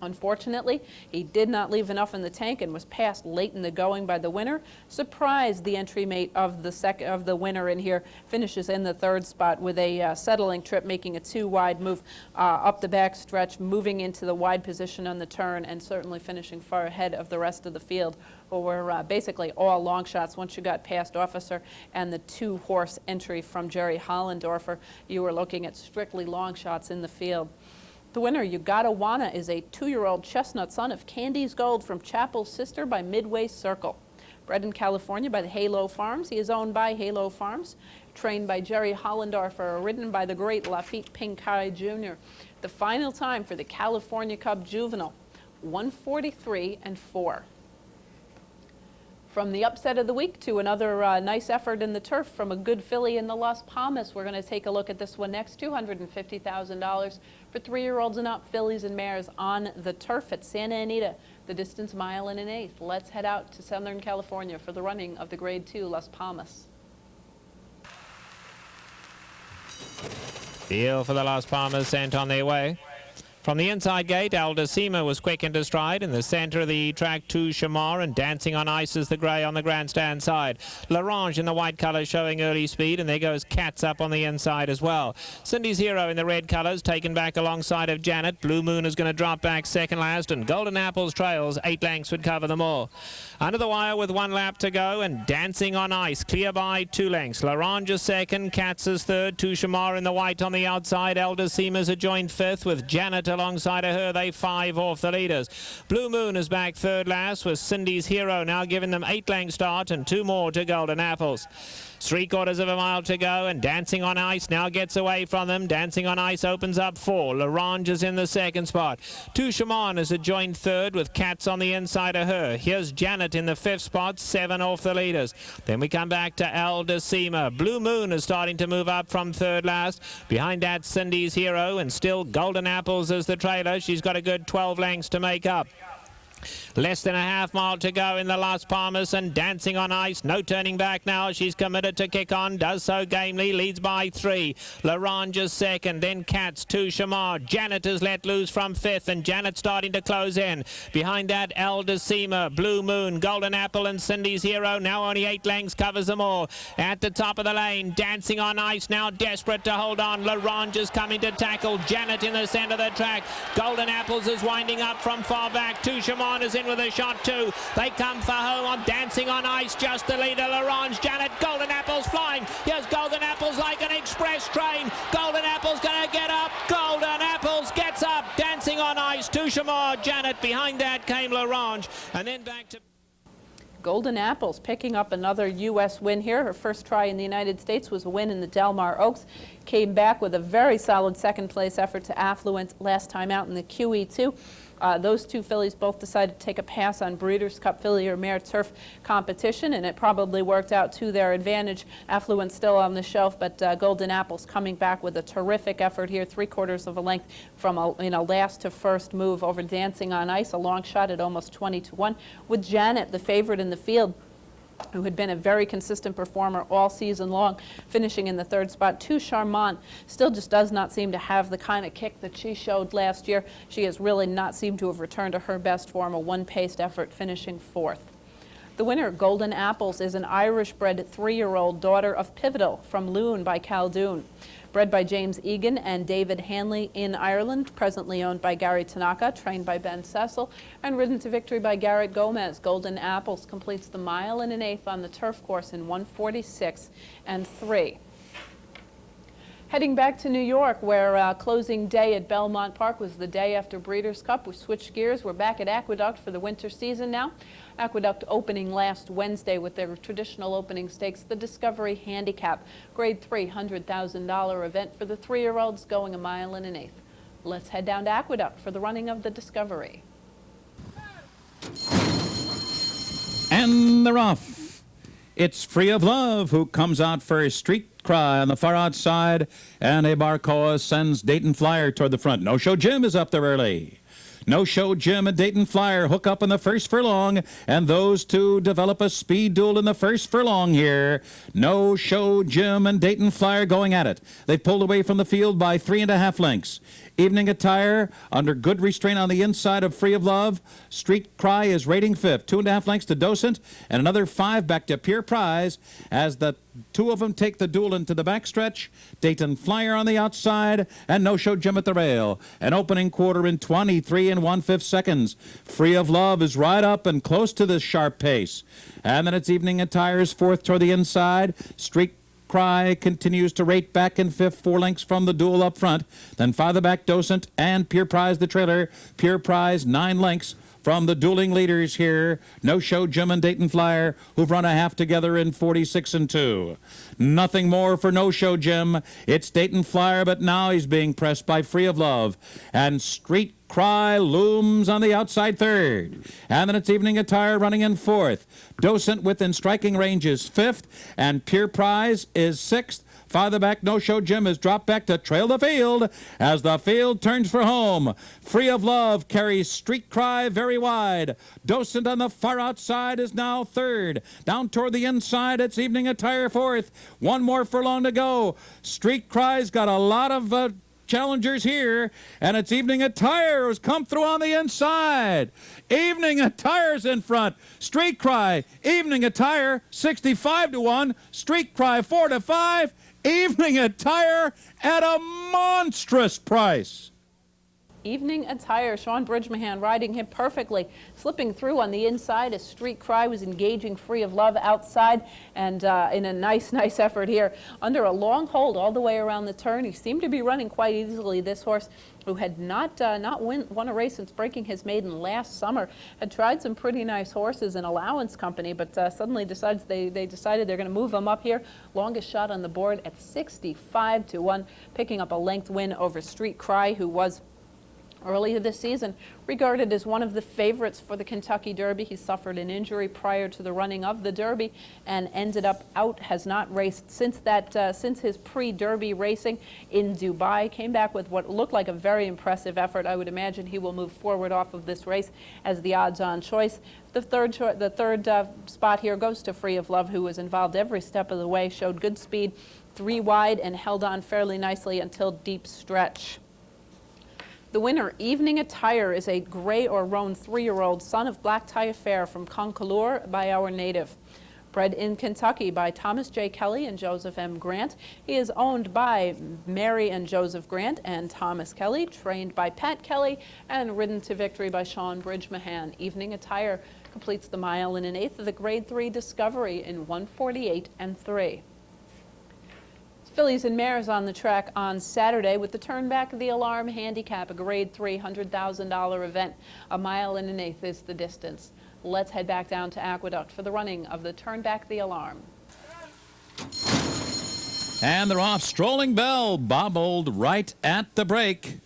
Unfortunately, he did not leave enough in the tank and was passed late in the going by the winner. Surprised the entry mate of the winner in here, finishes in the 3rd spot with a settling trip, making a 2-wide move up the back stretch, moving into the wide position on the turn, and certainly finishing far ahead of the rest of the field, who were basically all long shots. Once you got past Officer and the 2-horse entry from Jerry Hollendorfer, you were looking at strictly long shots in the field. The winner, You Got Awana, is a 2-year-old chestnut son of Candy's Gold from Chapel's Sister by Midway Circle. Bred in California by the Halo Farms. He is owned by Halo Farms, trained by Jerry Hollendorfer, ridden by the great Lafitte Pincay Jr. The final time for the California Cup Juvenile, 1:43.4. From the upset of the week to another nice effort in the turf from a good filly in the Las Palmas. We're going to take a look at this one next. $250,000 for 3-year-olds and up, fillies and mares on the turf at Santa Anita. The distance, 1 1/8 miles. Let's head out to Southern California for the running of the Grade 2 Las Palmas. Deal for the Las Palmas sent on their way. From the inside gate, Aldecima was quick into stride. In the center of the track, Two Shamar, and Dancing on Ice is the grey on the grandstand side. L'Orange in the white colours showing early speed, and there goes Cats up on the inside as well. Cindy's Hero in the red colours, taken back alongside of Janet. Blue Moon is going to drop back second last, and Golden Apples trails. 8 lengths would cover them all. Under the wire with 1 lap to go, and Dancing on Ice clear by 2 lengths. L'Orange is second, Cats is third, Two Shamar in the white on the outside. Aldecima's a joint 5th with Janet alongside of her. They 5 off the leaders. Blue Moon is back third last with Cindy's Hero now giving them 8 length start and 2 more to Golden Apples. 3/4 of a mile to go, and Dancing on Ice now gets away from them. Dancing on Ice opens up 4. L'Orange is in the second spot. Two Shaman is a joint third with Cats on the inside of her. Here's Janet in the 5th spot, 7 off the leaders. Then we come back to Aldecima. Blue Moon is starting to move up from third last. Behind that, Cindy's Hero, and still Golden Apples is the trailer. She's got a good 12 lengths to make up. Less than a half mile to go in the Las Palmas, and Dancing on Ice, no turning back now. She's committed to kick on, does so gamely, leads by 3. L'Orange is second, then Cats, Two Shamar. Janet is let loose from 5th, and Janet starting to close in. Behind that, Aldecima, Blue Moon, Golden Apple, and Cindy's Hero. Now only 8 lengths covers them all. At the top of the lane, Dancing on Ice now desperate to hold on. L'Orange is coming to tackle. Janet in the centre of the track. Golden Apples is winding up from far back. Two Shamar is in with a shot too. They come for home on Dancing on Ice, just the leader. L'Orange, Janet, Golden Apples flying. Here's Golden Apples like an express train. Golden Apples going to get up. Golden Apples gets up. Dancing on Ice, Two Shamar, Janet. Behind that came L'Orange, and then back to Golden Apples picking up another U.S. win here. Her first try in the United States was a win in the Del Mar Oaks. Came back with a very solid second-place effort to Affluent last time out in the QE2. Those 2 fillies both decided to take a pass on Breeders' Cup filly or mare turf competition, and it probably worked out to their advantage. Affluent still on the shelf, but Golden Apples coming back with a terrific effort here, 3/4 of a length from a last to first move over Dancing on Ice, a long shot at almost 20-1, with Janet, the favorite in the field, who had been a very consistent performer all season long, finishing in the 3rd spot. Two Charmant still just does not seem to have the kind of kick that she showed last year. She has really not seemed to have returned to her best form, a 1-paced effort, finishing 4th. The winner, Golden Apples, is an Irish-bred 3-year-old daughter of Pivotal from Loon by Caldoun. Bred by James Egan and David Hanley in Ireland, presently owned by Gary Tanaka, trained by Ben Cecil, and ridden to victory by Garrett Gomez. Golden Apples completes the 1 1/8 miles on the turf course in 1:46.3. Heading back to New York, where closing day at Belmont Park was the day after Breeders' Cup. We switched gears. We're back at Aqueduct for the winter season now. Aqueduct opening last Wednesday with their traditional opening stakes, the Discovery Handicap, Grade 3, $100,000 event for the 3-year-olds going 1 1/8 miles. Let's head down to Aqueduct for the running of the Discovery. And they're off. It's Free of Love who comes out first. Street Cry on the far outside, and Abarcoa sends Dayton Flyer toward the front. No Show Jim is up there early. No Show Jim and Dayton Flyer hook up in the first furlong, and those two develop a speed duel in the first furlong here. No Show Jim and Dayton Flyer going at it. They've pulled away from the field by 3.5 lengths. Evening Attire under good restraint on the inside of Free of Love. Street Cry is rating 5th. 2.5 lengths to Docent, and another 5 back to Pure Prize as the two of them take the duel into the backstretch. Dayton Flyer on the outside, and No Show Jim at the rail. An opening quarter in 23 1/5 seconds. Free of Love is right up and close to this sharp pace. And then it's Evening Attire's 4th toward the inside. Street Cry continues to rate back in 5th, 4 lengths from the duel up front. Then farther back, Docent and Pure Prize the trailer. Pure Prize 9 lengths from the dueling leaders here. No Show Jim and Dayton Flyer, who've run a half together in 46 2. Nothing more for No Show Jim. It's Dayton Flyer, but now he's being pressed by Free of Love. And Street Cry looms on the outside 3rd. And then it's Evening Attire running in 4th. Docent within striking range is 5th, and Pure Prize is 6th. Farther back, No Show Jim has dropped back to trail the field as the field turns for home. Free of Love carries Street Cry very wide. Docent on the far outside is now 3rd. Down toward the inside, it's Evening Attire 4th. One more furlong to go. Street Cry's got a lot of challengers here, and it's Evening Attire who's come through on the inside. Evening Attire's in front. Street Cry, Evening Attire 65 1. Street Cry 4 5. Evening Attire at a monstrous price. Evening Attire, Sean Bridgmohan riding him perfectly, slipping through on the inside as Street Cry was engaging Free of Love outside, and in a nice effort here. Under a long hold all the way around the turn, he seemed to be running quite easily. This horse, who had not won a race since breaking his maiden last summer, had tried some pretty nice horses in Allowance Company, but suddenly they decided they're going to move him up here. Longest shot on the board at 65 1, picking up a length win over Street Cry, who was earlier this season regarded as one of the favorites for the Kentucky Derby. He suffered an injury prior to the running of the Derby and ended up out, has not raced since his pre-Derby racing in Dubai. Came back with what looked like a very impressive effort. I would imagine he will move forward off of this race as the odds-on choice. The third spot here goes to Free of Love, who was involved every step of the way, showed good speed, 3 wide, and held on fairly nicely until deep stretch. The winner, Evening Attire, is a gray or roan 3-year-old son of Black Tie Affair from Concolor by our native. Bred in Kentucky by Thomas J. Kelly and Joseph M. Grant. He is owned by Mary and Joseph Grant and Thomas Kelly, trained by Pat Kelly, and ridden to victory by Sean Bridgmohan. Evening Attire completes the 1 1/8 miles of the Grade 3 Discovery in 1:48 3. Fillies and Mares on the track on Saturday with the Turn Back the Alarm Handicap, a Grade 3 $100,000 event. 1 1/8 miles is the distance. Let's head back down to Aqueduct for the running of the Turn Back the Alarm. And they're off. Strolling Bell bobbled right at the break.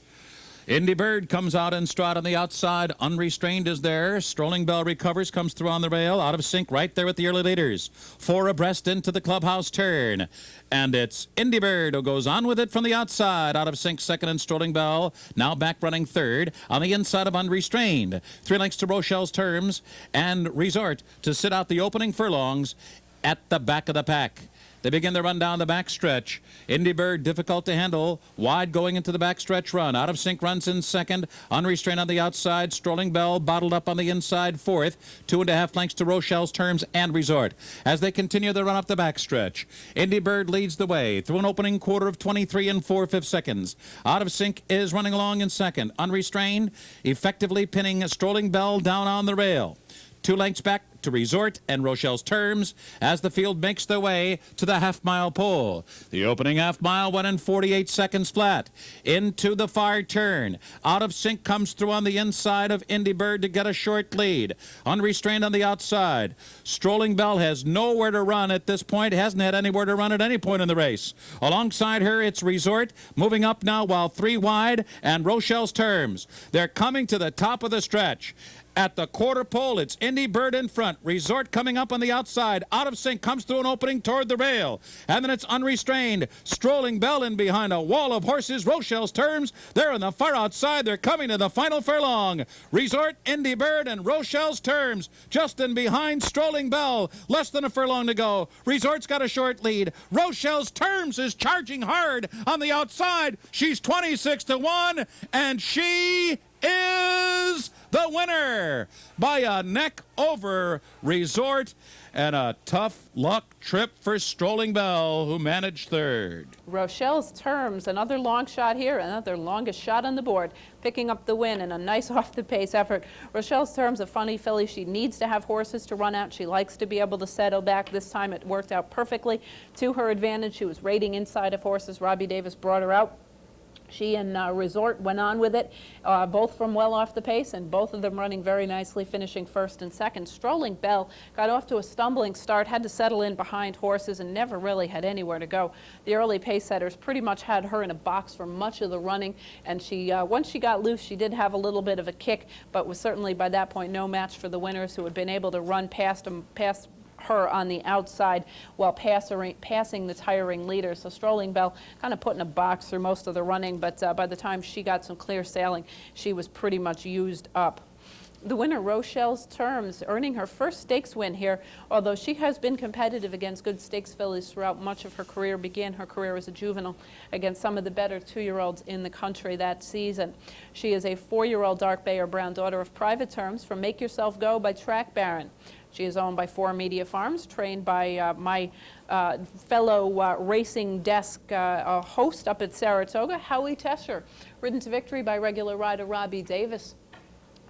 Indy Bird comes out in stride on the outside. Unrestrained is there. Strolling Bell recovers, comes through on the rail. Out of sync right there with the early leaders. 4 abreast into the clubhouse turn. And it's Indy Bird who goes on with it from the outside. Out of sync second and Strolling Bell. Now back running third. On the inside of Unrestrained. 3 lengths to Rochelle's Terms. And Resort to sit out the opening furlongs at the back of the pack. They begin their run down the backstretch. Indy Bird difficult to handle. Wide going into the backstretch run. Out of sync runs in second. Unrestrained on the outside. Strolling Bell bottled up on the inside 4th. 2.5 lengths to Rochelle's Terms and Resort. As they continue their run up the backstretch, Indy Bird leads the way through an opening quarter of 23 4/5 seconds. Out of sync is running along in second. Unrestrained effectively pinning Strolling Bell down on the rail. 2 lengths back to Resort and Rochelle's Terms as the field makes their way to the half-mile pole. The opening half-mile went in 48 seconds flat. Into the far turn. Out of sync comes through on the inside of Indy Bird to get a short lead. Unrestrained on the outside. Strolling Bell has nowhere to run at this point. Hasn't had anywhere to run at any point in the race. Alongside her, it's Resort, moving up now while 3 wide, and Rochelle's Terms. They're coming to the top of the stretch. At the quarter pole, it's Indy Bird in front. Resort coming up on the outside. Out of sync, comes through an opening toward the rail. And then it's Unrestrained. Strolling Bell in behind a wall of horses. Rochelle's Terms, they're on the far outside. They're coming to the final furlong. Resort, Indy Bird, and Rochelle's Terms. Just in behind Strolling Bell. Less than a furlong to go. Resort's got a short lead. Rochelle's Terms is charging hard on the outside. She's 26-1, and she is the winner by a neck over Resort, and a tough luck trip for Strolling Bell, who managed third. Rochelle's Terms, another long shot here, another longest shot on the board, picking up the win in a nice off-the-pace effort. Rochelle's Terms, a funny filly. She needs to have horses to run out. She likes to be able to settle back. This time it worked out perfectly to her advantage. She was raiding inside of horses. Robbie Davis brought her out. She and Resort went on with it, both from well off the pace, and both of them running very nicely, finishing first and second. Strolling Bell got off to a stumbling start, had to settle in behind horses, and never really had anywhere to go. The early pace setters pretty much had her in a box for much of the running, and she, once she got loose, she did have a little bit of a kick, but was certainly by that point no match for the winners, who had been able to run past her on the outside while passing the tiring leader. So Strolling Bell kind of put in a box through most of the running, but by the time she got some clear sailing, she was pretty much used up. The winner, Rochelle's Terms, earning her first stakes win here, although she has been competitive against good stakes fillies throughout much of her career. Began her career as a juvenile against some of the better 2-year-olds in the country that season. She is a 4-year-old dark bay or brown daughter of Private Terms from Make Yourself Go by Track Baron. She is owned by 4 Media Farms, trained by my fellow Racing Desk host up at Saratoga, Howie Tesher. Ridden to victory by regular rider Robbie Davis.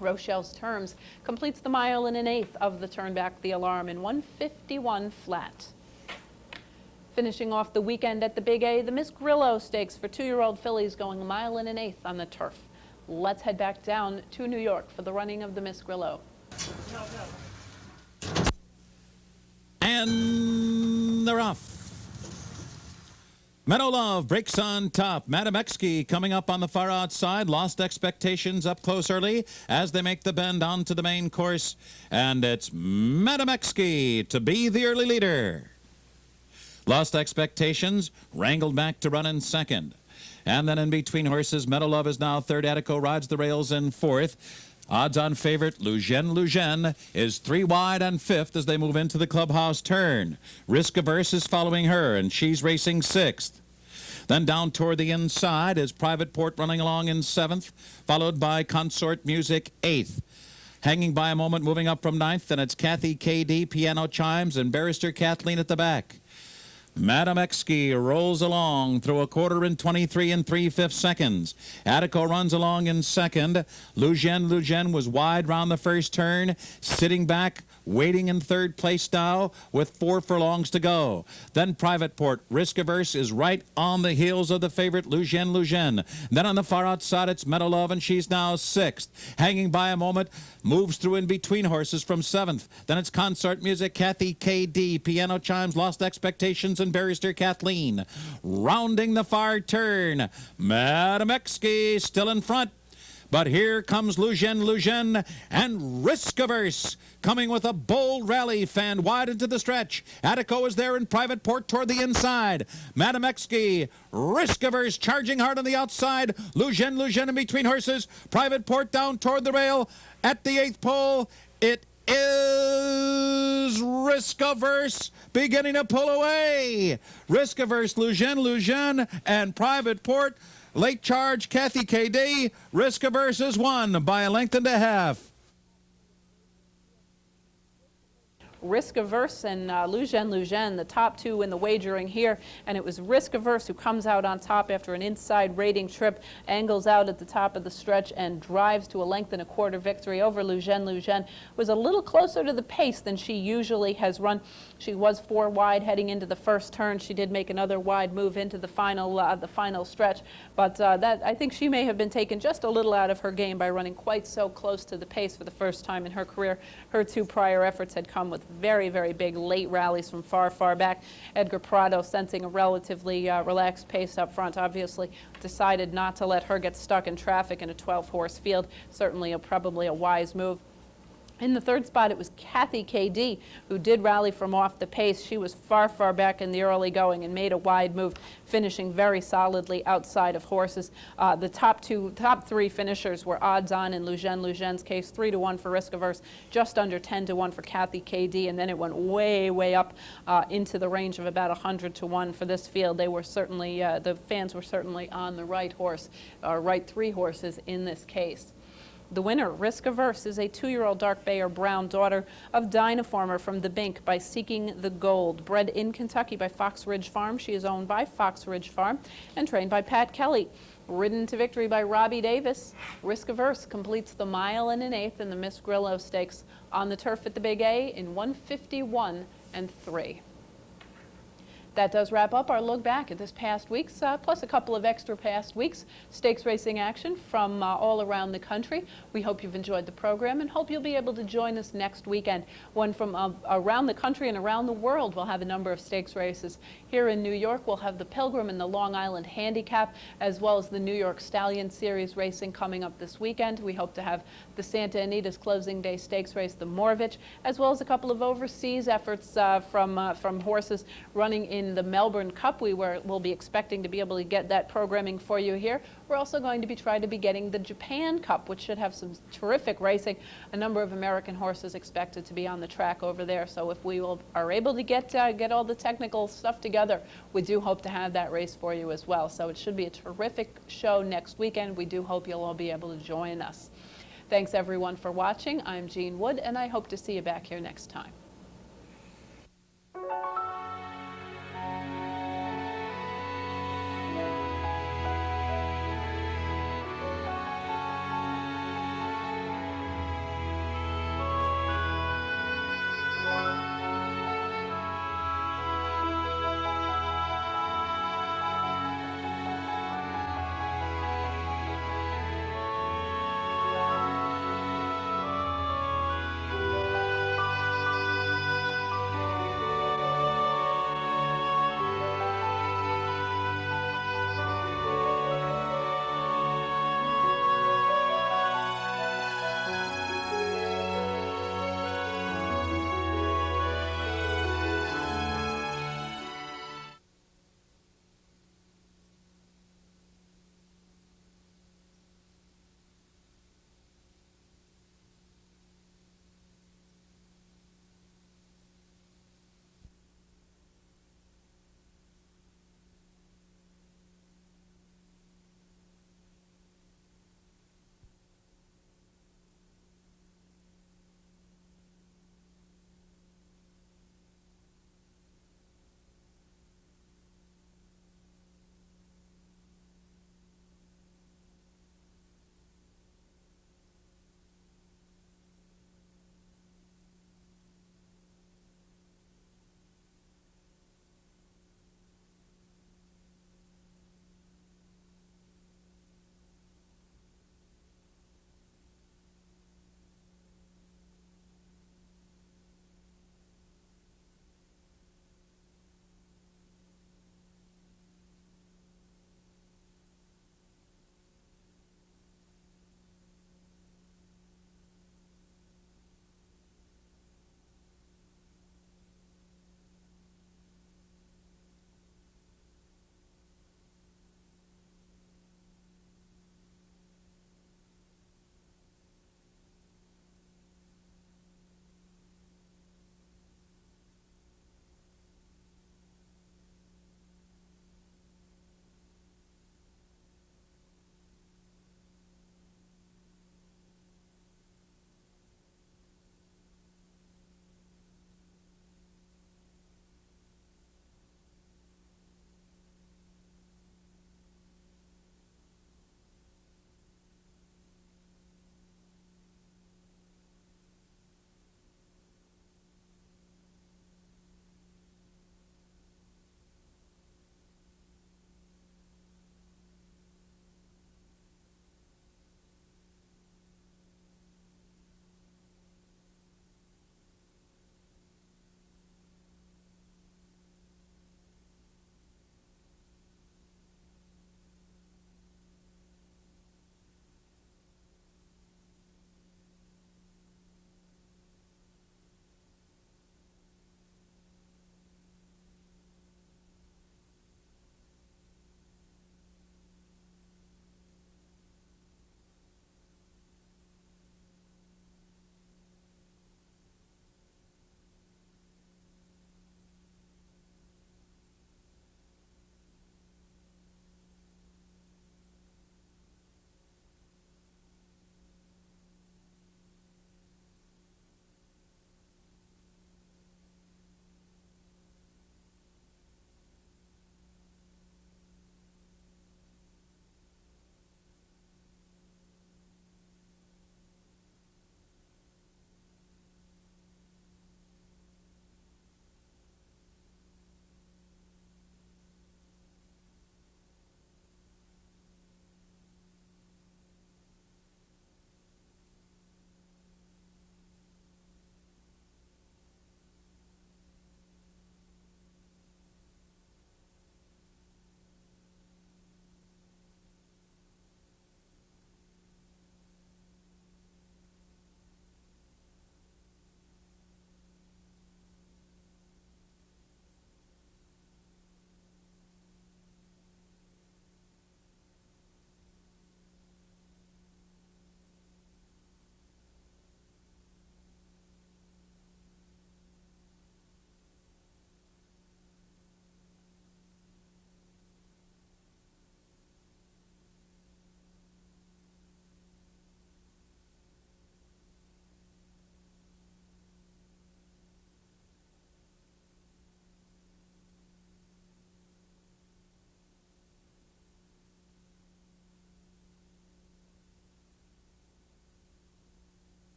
Rochelle's Terms completes the mile in an eighth of the Turn Back the Alarm in 1:51 flat. Finishing off the weekend at the Big A, the Miss Grillo Stakes for 2-year-old fillies going a mile in an eighth on the turf. Let's head back down to New York for the running of the Miss Grillo. And they're off. Meadow Love breaks on top. Madam Exkey coming up on the far outside. Lost expectations up close early as they make the bend onto the main course. And it's Madam Exkey to be the early leader. Lost expectations, wrangled back to run in second. And then in between horses, Meadow Love is now third. Attico rides the rails in fourth. Odds-on favorite, Lugen is 3 wide and fifth as they move into the clubhouse turn. Risk Averse is following her, and she's racing sixth. Then down toward the inside is Private Port running along in seventh, followed by Consort Music eighth. Hanging by a moment, moving up from ninth, and it's Kathy K.D., Piano Chimes, and Barrister Kathleen at the back. Madam Exkey rolls along through a quarter in 23 3/5 seconds. Attico runs along in second. Lugen was wide round the first turn, sitting back, waiting in third place now with 4 furlongs to go. Then Private Port, Risk Averse, is right on the heels of the favorite Lugen. Then on the far outside, it's Meadow Love, and she's now sixth. Hanging by a moment, moves through in between horses from seventh. Then it's Consort Music, Kathy K.D., Piano Chimes, Lost Expectations, and Barrister Kathleen. Rounding the far turn, Madam Exkey still in front. But here comes Lugen and Risk Averse coming with a bold rally, fan wide into the stretch. Attico is there in Private Port toward the inside. Madam Exkey, Risk Averse charging hard on the outside. Lugen in between horses. Private Port down toward the rail. At the eighth pole, it is Risk Averse beginning to pull away. Risk Averse, Lugen, and Private Port. Late charge, Kathy K.D. Risk Averse is won by a length and a half. Risk Averse and Lugen, the top two in the wagering here, and it was Risk Averse who comes out on top after an inside rating trip, angles out at the top of the stretch and drives to a 1.25 length victory over Lugen. Lugen was a little closer to the pace than she usually has run. She was 4 wide heading into the first turn. She did make another wide move into the final stretch, but that I think she may have been taken just a little out of her game by running quite so close to the pace for the first time in her career. Her 2 prior efforts had come with very, very big late rallies from far, far back. Edgar Prado, sensing a relatively relaxed pace up front, obviously decided not to let her get stuck in traffic in a 12-horse field. Certainly probably a wise move. In the third spot, it was Kathy KD, who did rally from off the pace. She was far, far back in the early going and made a wide move, finishing very solidly outside of horses. The top 3 finishers were odds on in Lugen's case, 3-1 for Risk Averse, just under 10-1 for Kathy KD, and then it went way, way up into the range of about 100-1 for this field. They were certainly, the fans were certainly on the right horse, or right 3 horses in this case. The winner, Risk Averse, is a 2-year-old dark bay or brown daughter of Dynaformer from the Bink by Seeking the Gold. Bred in Kentucky by Fox Ridge Farm. She is owned by Fox Ridge Farm and trained by Pat Kelly. Ridden to victory by Robbie Davis, Risk Averse completes the 1 1/8 in the Miss Grillo Stakes on the turf at the Big A in 1:51.3. That does wrap up our look back at this past week's, plus a couple of extra past weeks' stakes racing action from all around the country. We hope you've enjoyed the program and hope you'll be able to join us next weekend when from around the country and around the world we'll have a number of stakes races. Here in New York, we'll have the Pilgrim and the Long Island Handicap, as well as the New York Stallion Series racing coming up this weekend. We hope to have the Santa Anita's Closing Day Stakes race, the Moravich, as well as a couple of overseas efforts from horses running in the Melbourne Cup. We'll be expecting to be able to get that programming for you here. We're also going to be trying to be getting the Japan Cup, which should have some terrific racing. A number of American horses expected to be on the track over there. So if we are able to get all the technical stuff together, we do hope to have that race for you as well. So it should be a terrific show next weekend. We do hope you'll all be able to join us. Thanks everyone for watching. I'm Jean Wood, and I hope to see you back here next time.